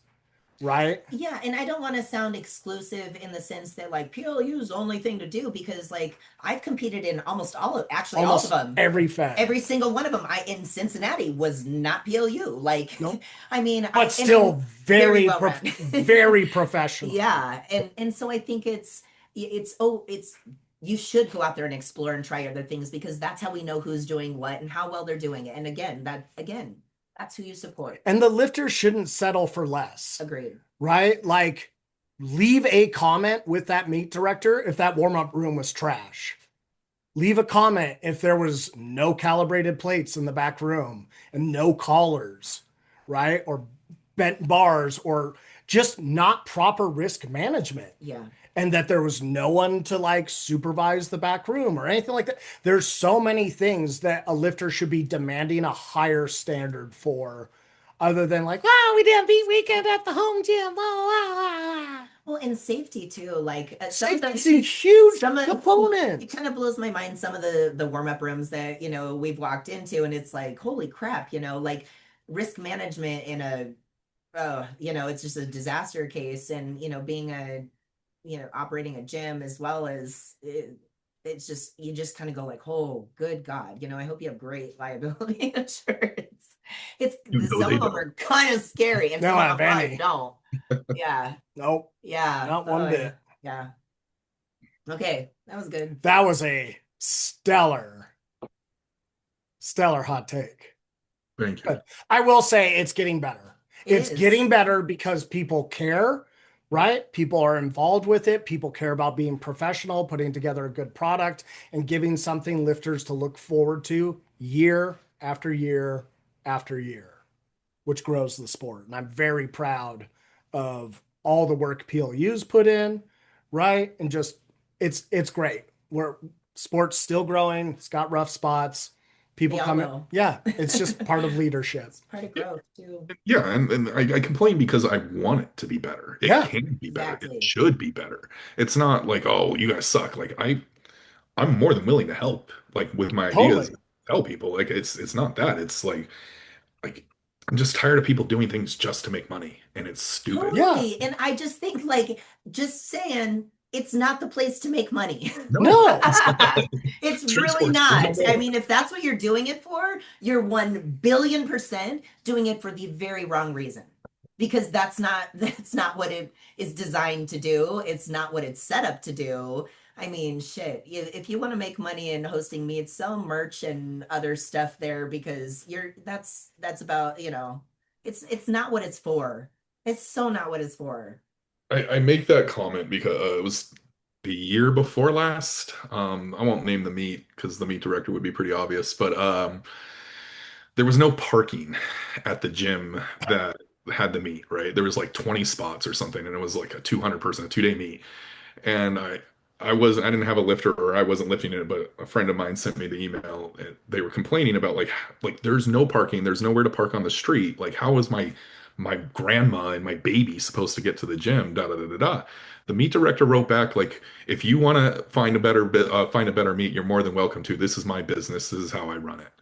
[SPEAKER 1] right?
[SPEAKER 2] Yeah, and I don't want to sound exclusive in the sense that like PLU is the only thing to do because like I've competed in almost all of actually all of
[SPEAKER 1] Almost
[SPEAKER 2] them.
[SPEAKER 1] every fed.
[SPEAKER 2] Every single one of them. I in Cincinnati was not PLU. Like
[SPEAKER 1] Nope.
[SPEAKER 2] I mean,
[SPEAKER 1] But
[SPEAKER 2] and I'm
[SPEAKER 1] still
[SPEAKER 2] very well run.
[SPEAKER 1] very professional.
[SPEAKER 2] Yeah, and so I think it's you should go out there and explore and try other things because that's how we know who's doing what and how well they're doing it. And again, that's who you support.
[SPEAKER 1] And the lifters shouldn't settle for less.
[SPEAKER 2] Agreed.
[SPEAKER 1] Right? Like, leave a comment with that meet director if that warm up room was trash. Leave a comment if there was no calibrated plates in the back room and no collars, right? Or bent bars or just not proper risk management.
[SPEAKER 2] Yeah.
[SPEAKER 1] And that there was no one to like supervise the back room or anything like that. There's so many things that a lifter should be demanding a higher standard for, other than like, wow, we did a beat weekend at the home gym. Blah, blah, blah.
[SPEAKER 2] Well, and safety too. Like
[SPEAKER 1] Safety's a huge
[SPEAKER 2] some of,
[SPEAKER 1] component.
[SPEAKER 2] it kind of blows my mind. Some of the warm up rooms that we've walked into, and it's like, holy crap, like risk management in a, it's just a disaster case, and being a, operating a gym as well as it's just you just kind of go like, oh, good God, I hope you have great liability insurance. It's some of them are kind of scary, and
[SPEAKER 1] They
[SPEAKER 2] some
[SPEAKER 1] don't
[SPEAKER 2] of them
[SPEAKER 1] have
[SPEAKER 2] probably
[SPEAKER 1] any.
[SPEAKER 2] don't. Yeah.
[SPEAKER 1] Nope.
[SPEAKER 2] Yeah.
[SPEAKER 1] Not one bit.
[SPEAKER 2] Yeah. Okay, that was good.
[SPEAKER 1] That was a stellar hot take.
[SPEAKER 3] Thank you.
[SPEAKER 1] But I will say it's getting better. It's
[SPEAKER 2] is.
[SPEAKER 1] getting better because people care, right? People are involved with it. People care about being professional, putting together a good product, and giving something lifters to look forward to year after year after year, which grows the sport. And I'm very proud of all the work PLU's put in, right? And just it's great. We're sports still growing. It's got rough spots. People come in. Yeah, it's just part of leadership.
[SPEAKER 2] It's part of growth too.
[SPEAKER 3] Yeah, and I complain because I want it to be better. It can be better.
[SPEAKER 2] Exactly.
[SPEAKER 3] It should be better. It's not like, oh, you guys suck. Like I'm more than willing to help, like with my ideas,
[SPEAKER 1] Totally.
[SPEAKER 3] tell people. Like it's not that. It's like I'm just tired of people doing things just to make money, and it's stupid.
[SPEAKER 2] Totally. And I just think like just saying it's not the place to make money.
[SPEAKER 1] No.
[SPEAKER 2] It's
[SPEAKER 3] True
[SPEAKER 2] really
[SPEAKER 3] sports.
[SPEAKER 2] not. I mean, if that's what you're doing it for, you're 1 billion% doing it for the very wrong reason. Because that's not what it is designed to do. It's not what it's set up to do. I mean, shit. If you want to make money in hosting meets, sell merch and other stuff there because that's about, it's not what it's for. It's so not what it's for.
[SPEAKER 3] I make that comment because it was the year before last. I won't name the meet because the meet director would be pretty obvious, but there was no parking at the gym that had the meet, right? There was like 20 spots or something, and it was like a 200 person, a 2 day meet. And I didn't have a lifter or I wasn't lifting it, but a friend of mine sent me the email and they were complaining about like there's no parking, there's nowhere to park on the street. Like how is my grandma and my baby supposed to get to the gym? Da da da da da. The meet director wrote back like, if you want to find a better meet, you're more than welcome to. This is my business. This is how I run it.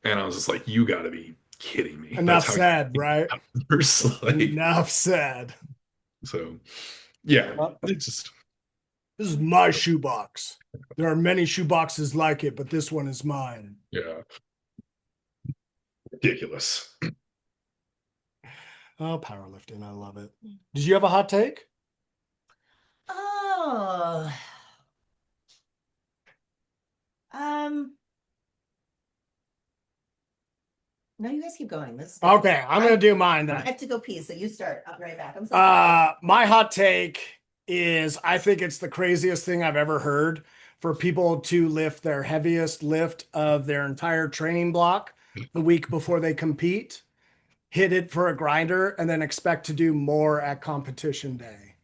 [SPEAKER 3] And I was just like, you got to be kidding me.
[SPEAKER 1] Enough said, right?
[SPEAKER 3] Like,
[SPEAKER 1] Enough said.
[SPEAKER 3] so, yeah, it's just.
[SPEAKER 1] This is my shoebox. There are many shoeboxes like it, but this one is mine.
[SPEAKER 3] Yeah. Ridiculous.
[SPEAKER 1] Oh, powerlifting. I love it. Did you have a hot take?
[SPEAKER 2] Oh. No, you guys keep going.
[SPEAKER 1] Okay, I'm going to do mine then.
[SPEAKER 2] I have to go pee, so you start. I'll be right back. I'm sorry.
[SPEAKER 1] My hot take is I think it's the craziest thing I've ever heard for people to lift their heaviest lift of their entire training block the week before they compete, hit it for a grinder, and then expect to do more at competition day.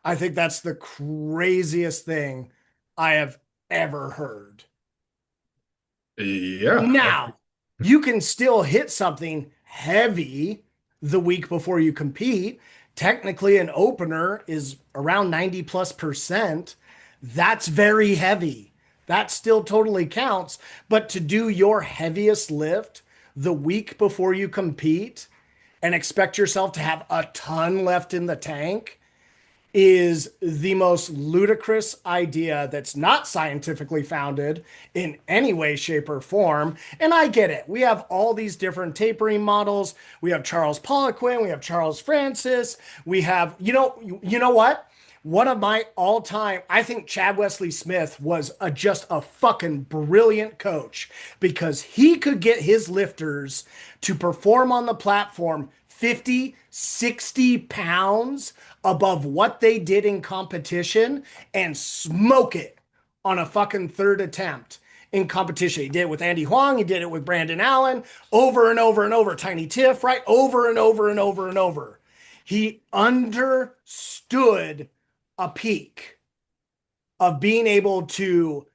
[SPEAKER 1] I think that's the craziest thing I have ever heard.
[SPEAKER 3] Yeah.
[SPEAKER 1] Now, you can still hit something heavy the week before you compete. Technically, an opener is around 90 plus percent. That's very heavy. That still totally counts. But to do your heaviest lift the week before you compete and expect yourself to have a ton left in the tank is the most ludicrous idea that's not scientifically founded in any way, shape, or form. And I get it. We have all these different tapering models. We have Charles Poliquin, we have Charles Francis, we have, you know what? One of my all-time, I think Chad Wesley Smith was just a fucking brilliant coach because he could get his lifters to perform on the platform 50, 60 pounds above what they did in competition and smoke it on a fucking third attempt in competition. He did it with Andy Huang. He did it with Brandon Allen over and over and over. Tiny Tiff, right? Over and over and over and over. He understood a peak of being able to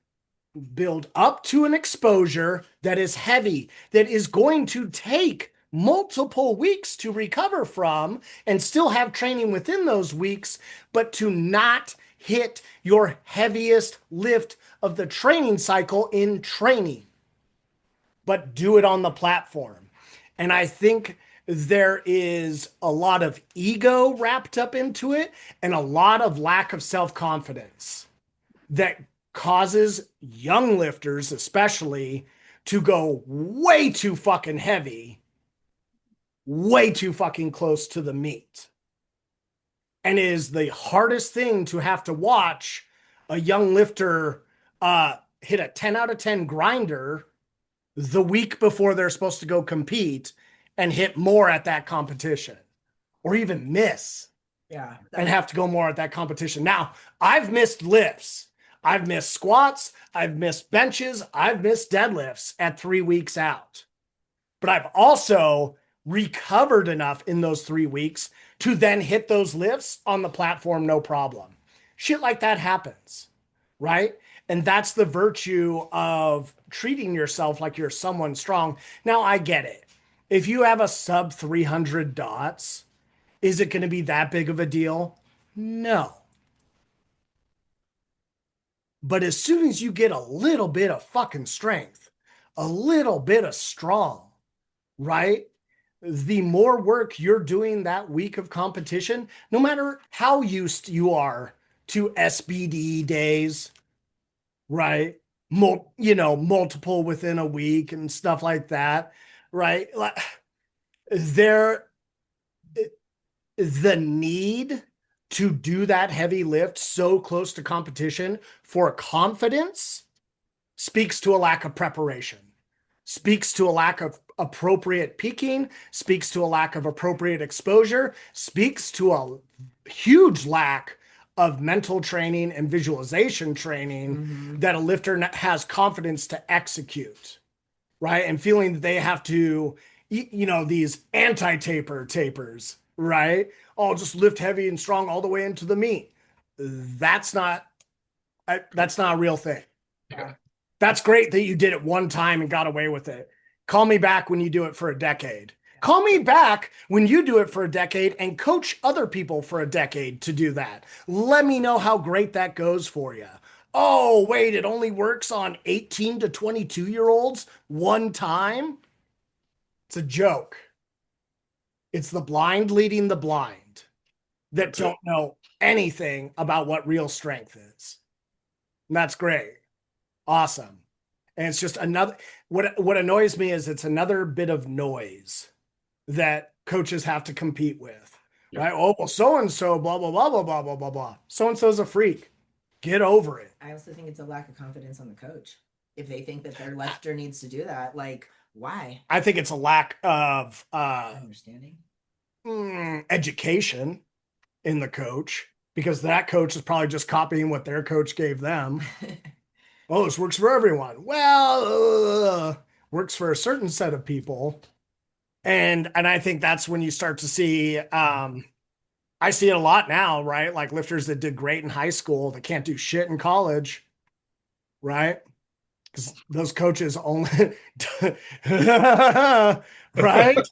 [SPEAKER 1] build up to an exposure that is heavy, that is going to take multiple weeks to recover from and still have training within those weeks, but to not hit your heaviest lift of the training cycle in training, but do it on the platform. And I think there is a lot of ego wrapped up into it and a lot of lack of self-confidence that causes young lifters, especially, to go way too fucking heavy, way too fucking close to the meat. And it is the hardest thing to have to watch a young lifter hit a 10 out of 10 grinder the week before they're supposed to go compete and hit more at that competition or even miss.
[SPEAKER 2] Yeah.
[SPEAKER 1] And have to go more at that competition. Now, I've missed lifts. I've missed squats. I've missed benches. I've missed deadlifts at 3 weeks out. But I've also recovered enough in those 3 weeks to then hit those lifts on the platform, no problem. Shit like that happens, right? And that's the virtue of treating yourself like you're someone strong. Now, I get it. If you have a sub 300 dots, is it going to be that big of a deal? No. But as soon as you get a little bit of fucking strength, a little bit of strong, right? The more work you're doing that week of competition, no matter how used you are to SBD days, right? Multiple within a week and stuff like that, right? There, the need to do that heavy lift so close to competition for confidence speaks to a lack of preparation, speaks to a lack of appropriate peaking, speaks to a lack of appropriate exposure, speaks to a huge lack of mental training and visualization training that a lifter has confidence to execute, right? And feeling that they have to, these anti-taper tapers, right? Oh, just lift heavy and strong all the way into the meat. That's not a real thing.
[SPEAKER 2] Yeah.
[SPEAKER 1] That's great that you did it one time and got away with it. Call me back when you do it for a decade. Call me back when you do it for a decade and coach other people for a decade to do that. Let me know how great that goes for you. Oh, wait, it only works on 18 to 22-year-olds one time? It's a joke. It's the blind leading the blind that don't know anything about what real strength is. And that's great. Awesome. And it's just another, what annoys me is it's another bit of noise that coaches have to compete with, right? Oh, well, so-and-so, blah, blah, blah, blah, blah, blah, blah, blah. So-and-so's a freak. Get over it.
[SPEAKER 2] I also think it's a lack of confidence on the coach. If they think that their lifter needs to do that, like, why?
[SPEAKER 1] I think it's a lack of
[SPEAKER 2] Understanding.
[SPEAKER 1] education in the coach, because that coach is probably just copying what their coach gave them. Oh, this works for everyone. Well, works for a certain set of people. And I think that's when you start to see I see it a lot now, right? Like lifters that did great in high school that can't do shit in college, right? Because those coaches only, right?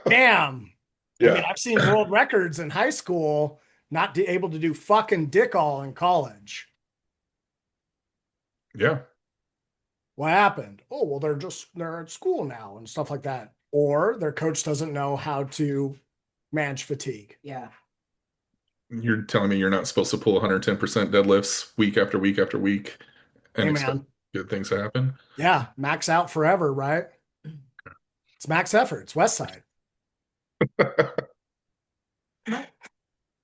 [SPEAKER 1] Damn. I mean,
[SPEAKER 3] Yeah.
[SPEAKER 1] I've seen world records in high school, not able to do fucking dick all in college.
[SPEAKER 3] Yeah.
[SPEAKER 1] What happened? Oh, well, they're at school now and stuff like that. Or their coach doesn't know how to manage fatigue.
[SPEAKER 2] Yeah.
[SPEAKER 3] You're telling me you're not supposed to pull 110% deadlifts week after week after week and
[SPEAKER 1] Hey,
[SPEAKER 3] expect
[SPEAKER 1] man.
[SPEAKER 3] good things to happen?
[SPEAKER 1] Yeah, max out forever, right? It's max effort. It's West Side.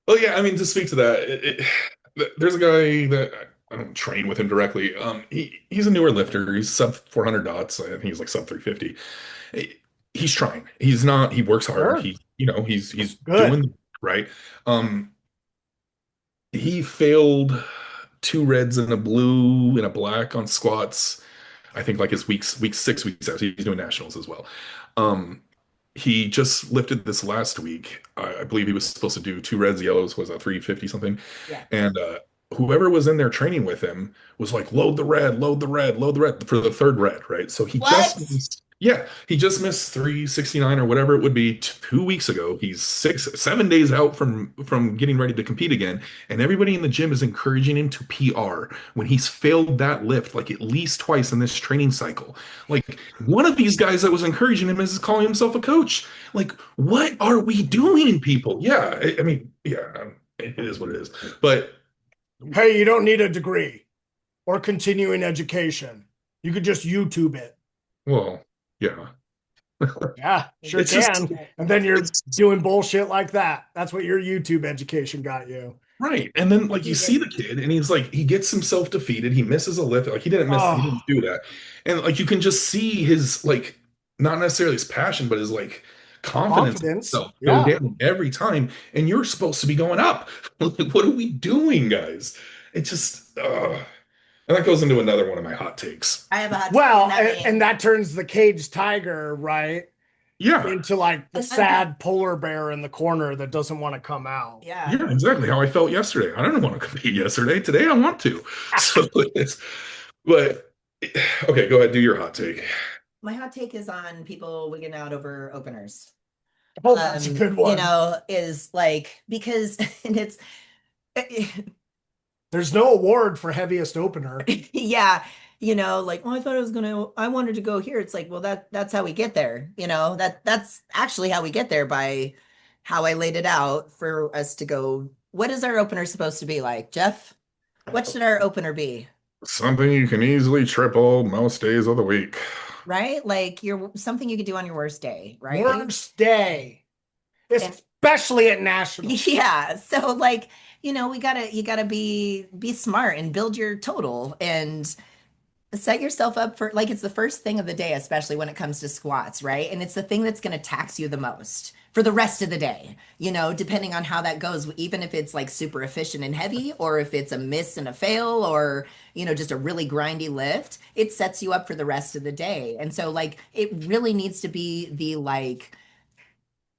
[SPEAKER 3] Well, yeah, I mean, to speak to that, there's a guy that I don't train with him directly. He's a newer lifter. He's sub 400 dots. I think he's like sub 350. He's trying. He's not. He works hard.
[SPEAKER 1] Sure.
[SPEAKER 3] He's
[SPEAKER 1] Good.
[SPEAKER 3] doing right. Um, he failed two reds and a blue and a black on squats. I think like his week 6 weeks out. He's doing nationals as well. Um, he just lifted this last week. I believe he was supposed to do two reds, yellows, was a 350 something.
[SPEAKER 2] Yeah.
[SPEAKER 3] And whoever was in there training with him was like, load the red, load the red, load the red for the third red, right? So
[SPEAKER 2] What?
[SPEAKER 3] yeah, he just missed 369 or whatever it would be 2 weeks ago. He's 7 days out from getting ready to compete again, and everybody in the gym is encouraging him to PR when he's failed that lift like at least twice in this training cycle. Like one of these guys that was encouraging him is calling himself a coach. Like, what are we doing, people? Yeah, I mean, yeah, it is what it is. But
[SPEAKER 1] Hey, you don't need a degree or continuing education. You could just YouTube it.
[SPEAKER 3] well, yeah,
[SPEAKER 1] Yeah, sure
[SPEAKER 3] it's just
[SPEAKER 1] can. And then you're
[SPEAKER 3] it's
[SPEAKER 1] doing bullshit like that. That's what your YouTube education got you.
[SPEAKER 3] right. And then like you
[SPEAKER 2] He
[SPEAKER 3] see
[SPEAKER 2] did.
[SPEAKER 3] the kid and he's like he gets himself defeated. He misses a lift. Like he
[SPEAKER 1] Oh,
[SPEAKER 3] didn't do that. And like you can just see his like not necessarily his passion, but his like confidence in
[SPEAKER 1] confidence.
[SPEAKER 3] himself go
[SPEAKER 1] Yeah.
[SPEAKER 3] down every time. And you're supposed to be going up. Like, what are we doing, guys? It just and that goes into another one of my hot takes.
[SPEAKER 2] I have a hot take in
[SPEAKER 1] Well,
[SPEAKER 2] that
[SPEAKER 1] and
[SPEAKER 2] vein.
[SPEAKER 1] that turns the caged tiger, right,
[SPEAKER 3] Yeah.
[SPEAKER 1] into like the
[SPEAKER 2] And
[SPEAKER 1] sad polar bear in the corner that doesn't want to come out.
[SPEAKER 2] yeah.
[SPEAKER 3] Yeah, exactly how I felt yesterday. I didn't want to compete yesterday. Today I want to. So it's but okay, go ahead, do your hot take.
[SPEAKER 2] My hot take is on people wigging out over openers.
[SPEAKER 1] Oh, that's a good
[SPEAKER 2] You
[SPEAKER 1] one.
[SPEAKER 2] know, is like because and it's
[SPEAKER 1] There's no award for heaviest opener.
[SPEAKER 2] yeah, you know, like, oh, I thought I wanted to go here. It's like, well, that's how we get there. You know, that's actually how we get there by how I laid it out for us to go. What is our opener supposed to be like, Jeff? What should our opener be?
[SPEAKER 3] Something you can easily triple most days of the week.
[SPEAKER 2] Right? Like you're something you could do on your worst day, right?
[SPEAKER 1] Worst day,
[SPEAKER 2] And
[SPEAKER 1] especially at nationals.
[SPEAKER 2] yeah, so like, you know, you gotta be smart and build your total and set yourself up for like it's the first thing of the day, especially when it comes to squats, right? And it's the thing that's going to tax you the most for the rest of the day, you know, depending on how that goes, even if it's like super efficient and heavy, or if it's a miss and a fail, or, you know, just a really grindy lift, it sets you up for the rest of the day. And so, like, it really needs to be the like,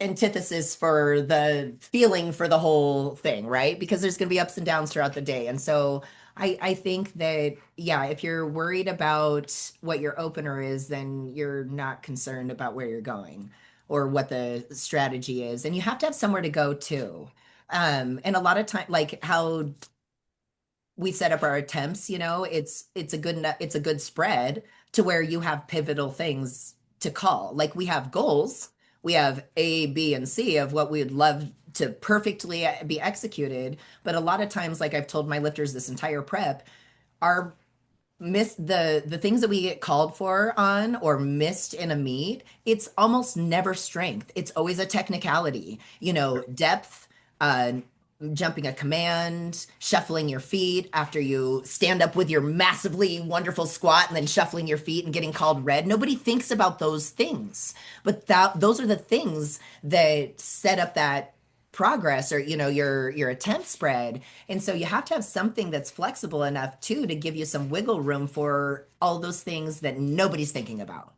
[SPEAKER 2] antithesis for the feeling for the whole thing, right? Because there's going to be ups and downs throughout the day. And so I think that, yeah, if you're worried about what your opener is, then you're not concerned about where you're going or what the strategy is. And you have to have somewhere to go to. And a lot of time, like how we set up our attempts, you know, it's a good spread to where you have pivotal things to call. Like we have goals, we have A, B, and C of what we would love to perfectly be executed. But a lot of times, like I've told my lifters this entire prep, our miss the things that we get called for on or missed in a meet, it's almost never strength. It's always a technicality, you know, depth, uh jumping a command, shuffling your feet after you stand up with your massively wonderful squat and then shuffling your feet and getting called red. Nobody thinks about those things. But those are the things that set up that progress or you know your attempt spread. And so you have to have something that's flexible enough too to give you some wiggle room for all those things that nobody's thinking about.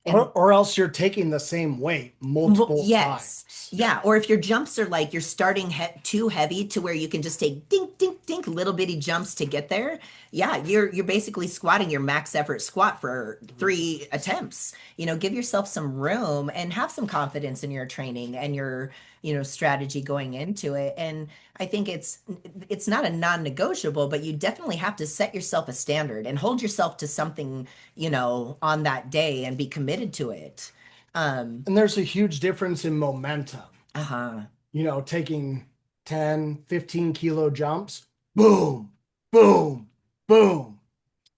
[SPEAKER 2] And
[SPEAKER 1] or else you're taking the same weight multiple
[SPEAKER 2] Yes.
[SPEAKER 1] times.
[SPEAKER 2] Yeah. Or if your jumps are like you're starting too heavy to where you can just take dink, dink, dink, little bitty jumps to get there. Yeah, you're basically squatting your max effort squat for 3 attempts. Give yourself some room and have some confidence in your training and your, strategy going into it. And I think it's not a non-negotiable, but you definitely have to set yourself a standard and hold yourself to something, on that day and be committed to it.
[SPEAKER 1] And there's a huge difference in momentum.
[SPEAKER 2] Uh-huh.
[SPEAKER 1] Taking 10, 15 kilo jumps, boom, boom, boom,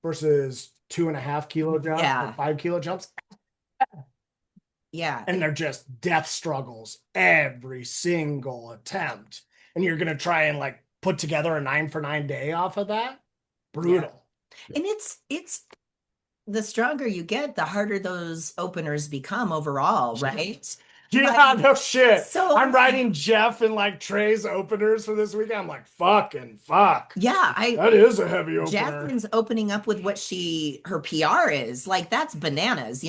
[SPEAKER 1] versus 2.5 kilo jumps or
[SPEAKER 2] Yeah.
[SPEAKER 1] 5 kilo jumps.
[SPEAKER 2] Yeah.
[SPEAKER 1] And they're just death struggles every single attempt. And you're going to try and like put together a 9 for 9 day off of that.
[SPEAKER 2] Yeah.
[SPEAKER 1] Brutal.
[SPEAKER 2] And it's the stronger you get, the harder those openers become overall, right?
[SPEAKER 1] Yeah,
[SPEAKER 2] But
[SPEAKER 1] no shit.
[SPEAKER 2] so
[SPEAKER 1] I'm writing Jeff and like Trey's openers for this weekend. I'm like, fucking fuck.
[SPEAKER 2] yeah,
[SPEAKER 1] That is a heavy opener.
[SPEAKER 2] Jasmine's opening up with what her PR is. Like that's bananas.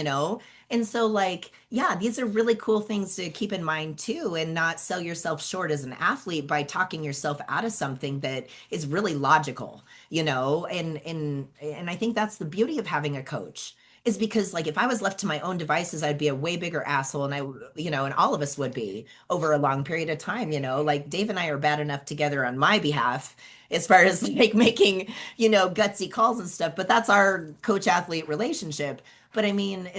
[SPEAKER 2] And so like, yeah, these are really cool things to keep in mind too, and not sell yourself short as an athlete by talking yourself out of something that is really logical. And I think that's the beauty of having a coach. Is because like if I was left to my own devices, I'd be a way bigger asshole and all of us would be over a long period of time. Like Dave and I are bad enough together on my behalf as far as like making, gutsy calls and stuff, but that's our coach athlete relationship. But I mean,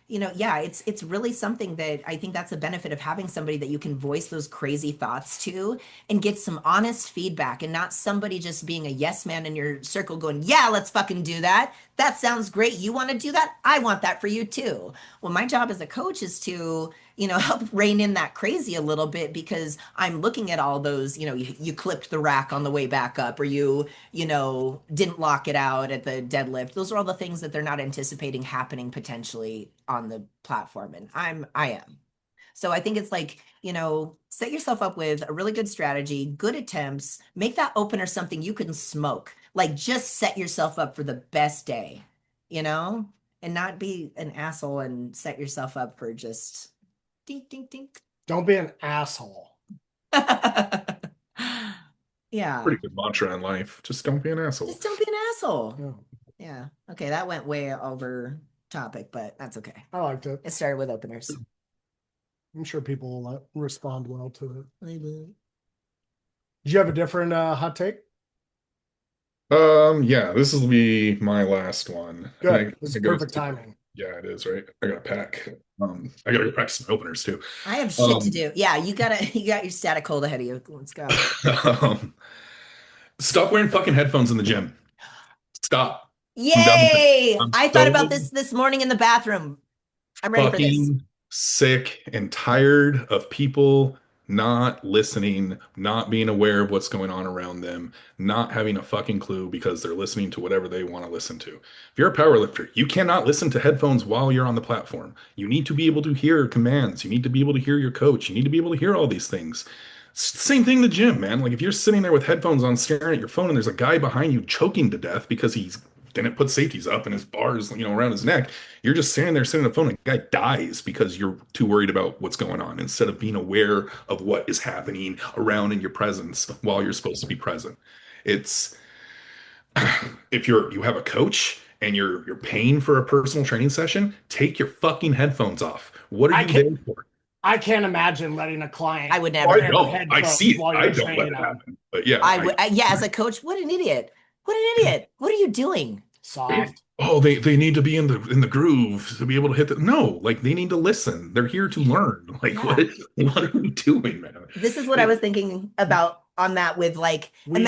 [SPEAKER 2] yeah, it's really something that I think that's a benefit of having somebody that you can voice those crazy thoughts to and get some honest feedback and not somebody just being a yes man in your circle going, yeah, let's fucking do that. That sounds great. You want to do that? I want that for you too. Well, my job as a coach is to, help rein in that crazy a little bit because I'm looking at all those, you clipped the rack on the way back up or you didn't lock it out at the deadlift. Those are all the things that they're not anticipating happening potentially on the platform. And I am. So I think it's like, set yourself up with a really good strategy, good attempts, make that opener something you can smoke. Like just set yourself up for the best day, you know, and not be an asshole and set yourself up for just dink, dink, dink.
[SPEAKER 1] Don't be an asshole.
[SPEAKER 2] Yeah.
[SPEAKER 3] Pretty good mantra in life. Just don't be an asshole.
[SPEAKER 2] Just don't be an asshole.
[SPEAKER 1] Yeah,
[SPEAKER 2] Yeah. Okay, that went way over topic, but that's okay.
[SPEAKER 1] I liked it.
[SPEAKER 2] It started with openers.
[SPEAKER 1] I'm sure people will respond well to it.
[SPEAKER 2] They will.
[SPEAKER 1] Did you have a different hot take?
[SPEAKER 3] Yeah, this will be my last one.
[SPEAKER 1] Good. This is perfect timing.
[SPEAKER 3] Yeah, it is, right? I gotta pack. I gotta practice my openers too.
[SPEAKER 2] I have shit to do. Yeah, you got your static cold ahead of you. Let's go.
[SPEAKER 3] Um, Stop wearing fucking headphones in the gym. Stop. I'm done with it.
[SPEAKER 2] Yay!
[SPEAKER 3] I'm
[SPEAKER 2] I thought
[SPEAKER 3] so
[SPEAKER 2] about this morning in the bathroom. I'm ready for this.
[SPEAKER 3] fucking sick and tired of people not listening, not being aware of what's going on around them, not having a fucking clue because they're listening to whatever they want to listen to. If you're a powerlifter, you cannot listen to headphones while you're on the platform. You need to be able to hear commands. You need to be able to hear your coach. You need to be able to hear all these things. It's the same thing in the gym, man. Like if you're sitting there with headphones on staring at your phone and there's a guy behind you choking to death because he's didn't put safeties up and his bars, around his neck. You're just standing there sitting on the phone and the guy dies because you're too worried about what's going on instead of being aware of what is happening around in your presence while you're supposed to be present. It's if you have a coach and you're paying for a personal training session, take your fucking headphones off. What are
[SPEAKER 1] I
[SPEAKER 3] you
[SPEAKER 1] can't-
[SPEAKER 3] there for?
[SPEAKER 1] I can't imagine letting a client.
[SPEAKER 2] I would
[SPEAKER 3] Oh,
[SPEAKER 2] never.
[SPEAKER 3] I
[SPEAKER 1] wear
[SPEAKER 3] don't. I
[SPEAKER 1] headphones
[SPEAKER 3] see it.
[SPEAKER 1] while
[SPEAKER 3] I
[SPEAKER 1] you're
[SPEAKER 3] don't let
[SPEAKER 1] training
[SPEAKER 3] it
[SPEAKER 1] them.
[SPEAKER 3] happen. But yeah,
[SPEAKER 2] I would. Yeah, as a coach, what an idiot! What an idiot! What are you doing?
[SPEAKER 1] Soft.
[SPEAKER 3] oh, they need to be in the groove to be able to hit the no, like they need to listen. They're here to learn. Like
[SPEAKER 2] Yeah.
[SPEAKER 3] what are we doing, man?
[SPEAKER 2] This is what I was thinking about on that with like
[SPEAKER 1] We-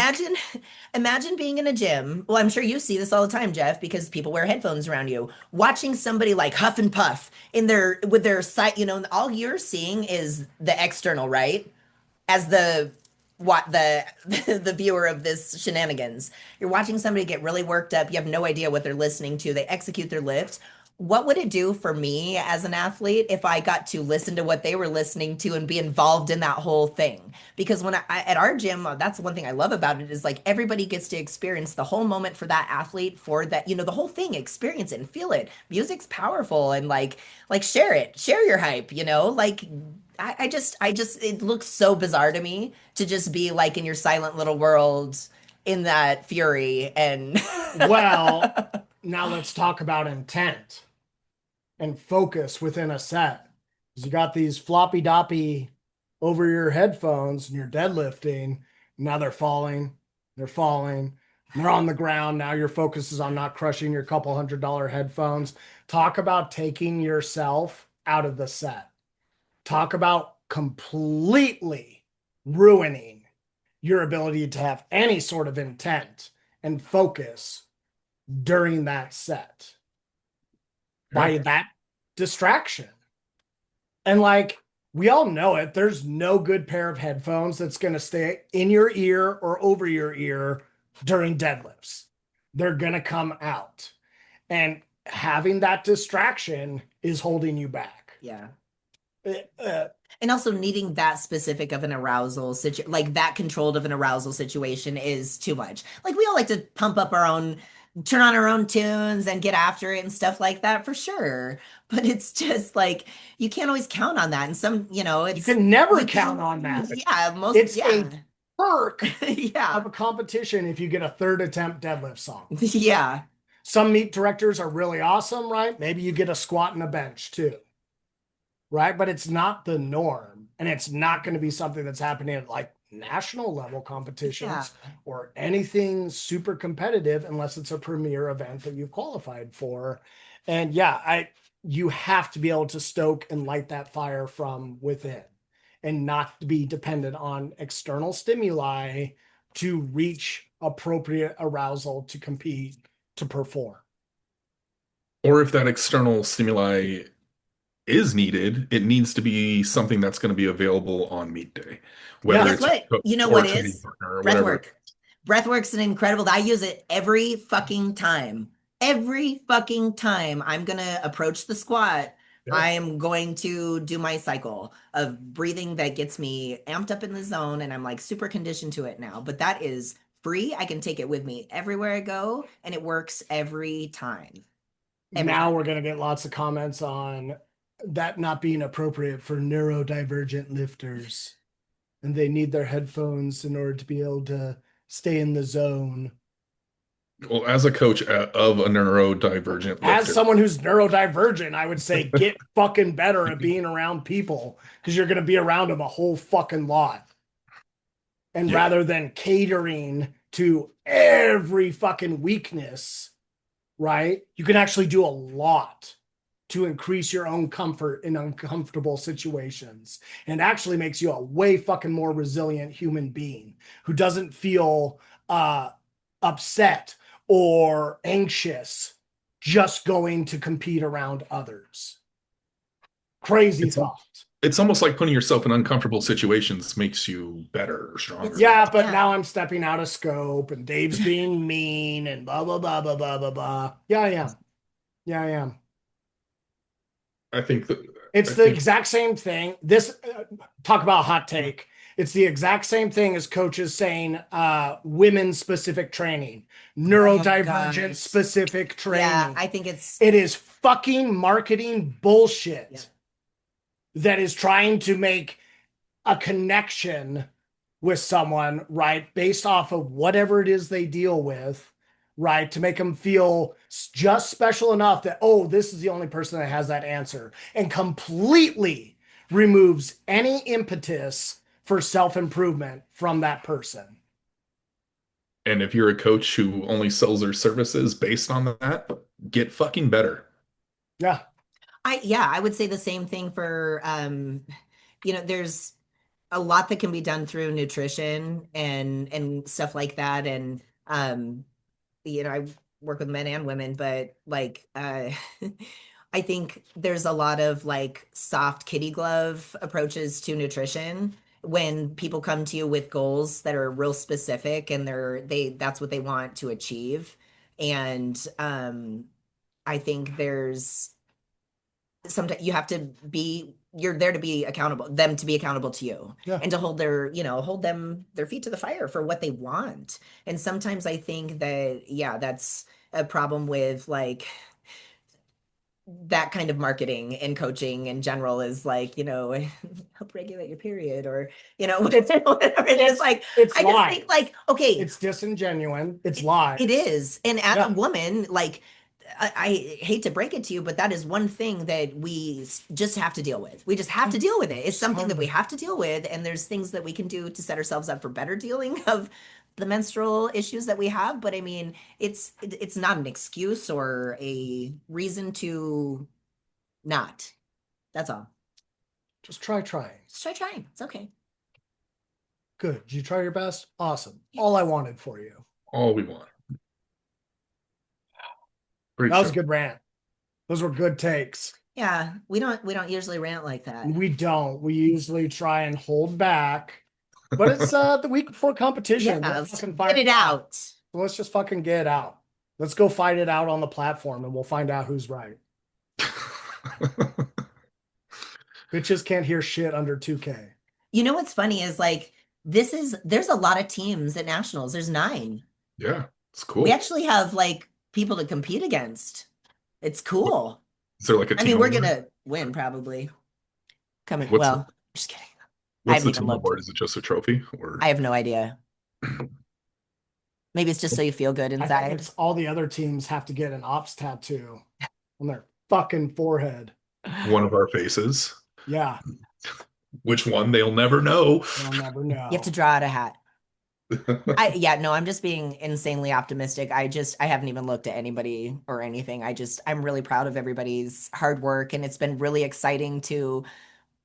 [SPEAKER 2] imagine being in a gym. Well, I'm sure you see this all the time, Jeff, because people wear headphones around you. Watching somebody like huff and puff in their with their sight, and all you're seeing is the external, right? As the the viewer of this shenanigans. You're watching somebody get really worked up. You have no idea what they're listening to. They execute their lift. what would it do for me as an athlete if I got to listen to what they were listening to and be involved in that whole thing? Because at our gym, that's one thing I love about it is like everybody gets to experience the whole moment for that athlete, for that, the whole thing, experience it and feel it. Music's powerful and like share it, share your hype, like it looks so bizarre to me to just be like in your silent little world in that fury and
[SPEAKER 1] Well, now let's talk about intent and focus within a set. Because you got these floppy doppy over your headphones and you're deadlifting. Now they're falling, they're on the ground. Now your focus is on not crushing your couple $100 headphones. Talk about taking yourself out of the set. Talk about completely ruining your ability to have any sort of intent and focus during that set by that distraction. And like we all know it, there's no good pair of headphones that's going to stay in your ear or over your ear during deadlifts. They're going to come out. And having that distraction is holding you back.
[SPEAKER 2] yeah.
[SPEAKER 1] Uh,
[SPEAKER 2] And also needing that specific of an arousal like that controlled of an arousal situation is too much. Like we all like to pump up turn on our own tunes and get after it and stuff like that for sure. But it's just like you can't always count on that. And
[SPEAKER 1] you can never count on that.
[SPEAKER 2] Yeah,
[SPEAKER 1] it's a perk
[SPEAKER 2] yeah.
[SPEAKER 1] of a competition if you get a third attempt deadlift song.
[SPEAKER 2] Yeah.
[SPEAKER 1] Some meet directors are really awesome, right? Maybe you get a squat and a bench too. Right? But it's not the norm. And it's not going to be something that's happening at like national level competitions or anything super competitive unless it's a premier event that you've qualified for. And you have to be able to stoke and light that fire from within and not be dependent on external stimuli to reach appropriate arousal to compete, to perform.
[SPEAKER 3] Or if that external stimuli is needed, it needs to be something that's going to be available on meet day, whether
[SPEAKER 2] Guess what?
[SPEAKER 3] it's
[SPEAKER 2] You know
[SPEAKER 3] or
[SPEAKER 2] what
[SPEAKER 3] training
[SPEAKER 2] is?
[SPEAKER 3] partner or whatever.
[SPEAKER 2] Breathwork. Breathwork's an incredible. I use it every fucking time. Every fucking time I'm gonna approach the squat,
[SPEAKER 3] Yeah.
[SPEAKER 2] I am going to do my cycle of breathing that gets me amped up in the zone, and I'm like super conditioned to it now. But that is free. I can take it with me everywhere I go, and it works every time.
[SPEAKER 1] Now we're going to get lots of comments on that not being appropriate for neurodivergent lifters. And they need their headphones in order to be able to stay in the zone.
[SPEAKER 3] Well, as a coach of a neurodivergent
[SPEAKER 1] As
[SPEAKER 3] lifter,
[SPEAKER 1] someone who's neurodivergent, I would say get fucking better at being around people because you're going to be around them a whole fucking lot. And rather than catering to every fucking weakness, right? You can actually do a lot to increase your own comfort in uncomfortable situations. And it actually makes you a way fucking more resilient human being who doesn't feel upset or anxious just going to compete around others. Crazy thought.
[SPEAKER 3] It's almost like putting yourself in uncomfortable situations makes you better or stronger.
[SPEAKER 1] But now I'm stepping out of scope and Dave's being mean and blah, blah, blah, blah, blah, blah, blah. Yeah, I am. Yeah, I am.
[SPEAKER 3] I think that
[SPEAKER 1] it's the exact same thing. Talk about hot take. It's the exact same thing as coaches saying women specific training, neurodivergent specific training.
[SPEAKER 2] Yeah, I think it
[SPEAKER 1] is fucking marketing bullshit that is trying to make a connection with someone, right, based off of whatever it is they deal with, right, to make them feel just special enough that, oh, this is the only person that has that answer, and completely removes any impetus for self-improvement from that person.
[SPEAKER 3] And if you're a coach who only sells their services based on that, get fucking better.
[SPEAKER 1] Yeah.
[SPEAKER 2] I would say the same thing for there's a lot that can be done through nutrition and stuff like that. And I work with men and women, but like I think there's a lot of like soft kitty glove approaches to nutrition when people come to you with goals that are real specific and that's what they want to achieve. And I think there's sometimes you have to be, you're there to be accountable, them to be accountable to you,
[SPEAKER 1] Yeah.
[SPEAKER 2] and to hold their, hold them their feet to the fire for what they want. And sometimes I think that, yeah, that's a problem with like that kind of marketing and coaching in general, is like, help regulate your period, or, whatever it is. Like,
[SPEAKER 1] It's
[SPEAKER 2] I just
[SPEAKER 1] lying.
[SPEAKER 2] think like, okay,
[SPEAKER 1] It's disingenuine. It's lies.
[SPEAKER 2] it is. And as
[SPEAKER 1] Yeah.
[SPEAKER 2] a woman, like, I hate to break it to you, but that is one thing that we just have to deal with. We just have to deal with it. It's something that we have to deal with. And there's things that we can do to set ourselves up for better dealing of the menstrual issues that we have. But I mean, it's not an excuse or a reason to not. That's all.
[SPEAKER 1] Just try trying.
[SPEAKER 2] Just try trying. It's okay.
[SPEAKER 1] Good. Did you try your best? Awesome. All I wanted for you.
[SPEAKER 3] All we want. Great
[SPEAKER 1] That was
[SPEAKER 3] show.
[SPEAKER 1] a good rant. Those were good takes.
[SPEAKER 2] Yeah, we don't usually rant like that.
[SPEAKER 1] We don't. We usually try and hold back. But it's the week before competition.
[SPEAKER 2] Yeah,
[SPEAKER 1] Let's fucking
[SPEAKER 2] get it out.
[SPEAKER 1] So let's just fucking get it out. Let's go fight it out on the platform and we'll find out who's right. Bitches can't hear shit under 2K.
[SPEAKER 2] You know what's funny is like there's a lot of teams at nationals. There's 9.
[SPEAKER 3] Yeah, it's cool.
[SPEAKER 2] We actually have like people to compete against. It's cool.
[SPEAKER 3] Is there like a team?
[SPEAKER 2] I mean, we're
[SPEAKER 3] award?
[SPEAKER 2] gonna win probably. Coming.
[SPEAKER 3] What's
[SPEAKER 2] Well, just kidding. I
[SPEAKER 3] What's the
[SPEAKER 2] haven't even
[SPEAKER 3] team
[SPEAKER 2] looked.
[SPEAKER 3] award? Is it just a trophy, or
[SPEAKER 2] I have no idea. Maybe it's just so you feel good
[SPEAKER 1] I think
[SPEAKER 2] inside.
[SPEAKER 1] it's all the other teams have to get an ops tattoo on their fucking forehead.
[SPEAKER 3] one of our faces?
[SPEAKER 1] Yeah,
[SPEAKER 3] Which one? They'll never know.
[SPEAKER 1] they'll never know.
[SPEAKER 2] You have to draw out a hat. I'm just being insanely optimistic. I haven't even looked at anybody or anything. I'm really proud of everybody's hard work, and it's been really exciting to,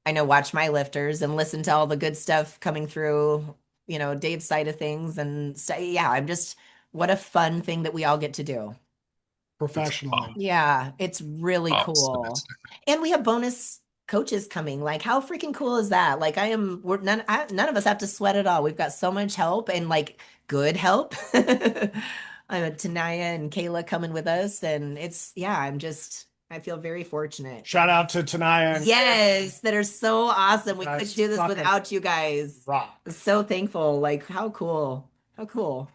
[SPEAKER 2] watch my lifters and listen to all the good stuff coming through, Dave's side of things. And yeah, what a fun thing that we all get to do.
[SPEAKER 1] Professionally.
[SPEAKER 2] Yeah, it's really cool. And we have bonus coaches coming. Like, how freaking cool is that? Like, none of us have to sweat at all. We've got so much help, and like good help. Tanaya and Kayla coming with us, and I feel very fortunate.
[SPEAKER 1] Shout out to Tanaya and
[SPEAKER 2] Yes, that are so awesome. We
[SPEAKER 1] Guys,
[SPEAKER 2] couldn't do this
[SPEAKER 1] fucking
[SPEAKER 2] without you guys.
[SPEAKER 1] rock.
[SPEAKER 2] So thankful. Like, how cool. How cool.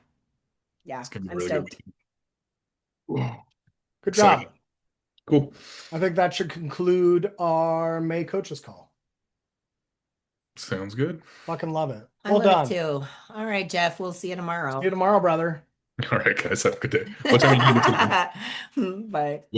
[SPEAKER 2] Yeah,
[SPEAKER 3] It's gonna be
[SPEAKER 2] I'm
[SPEAKER 3] really
[SPEAKER 2] stoked.
[SPEAKER 3] good.
[SPEAKER 1] Good job.
[SPEAKER 3] Exciting. Cool.
[SPEAKER 1] I think that should conclude our May coaches call.
[SPEAKER 3] Sounds good.
[SPEAKER 1] Fucking love it.
[SPEAKER 2] I
[SPEAKER 1] Well
[SPEAKER 2] love
[SPEAKER 1] done.
[SPEAKER 2] it too. All right, Jeff. We'll see you tomorrow.
[SPEAKER 1] See you tomorrow, brother.
[SPEAKER 3] All right, guys. Have a good day. What time are you going to take?
[SPEAKER 2] Bye.
[SPEAKER 3] What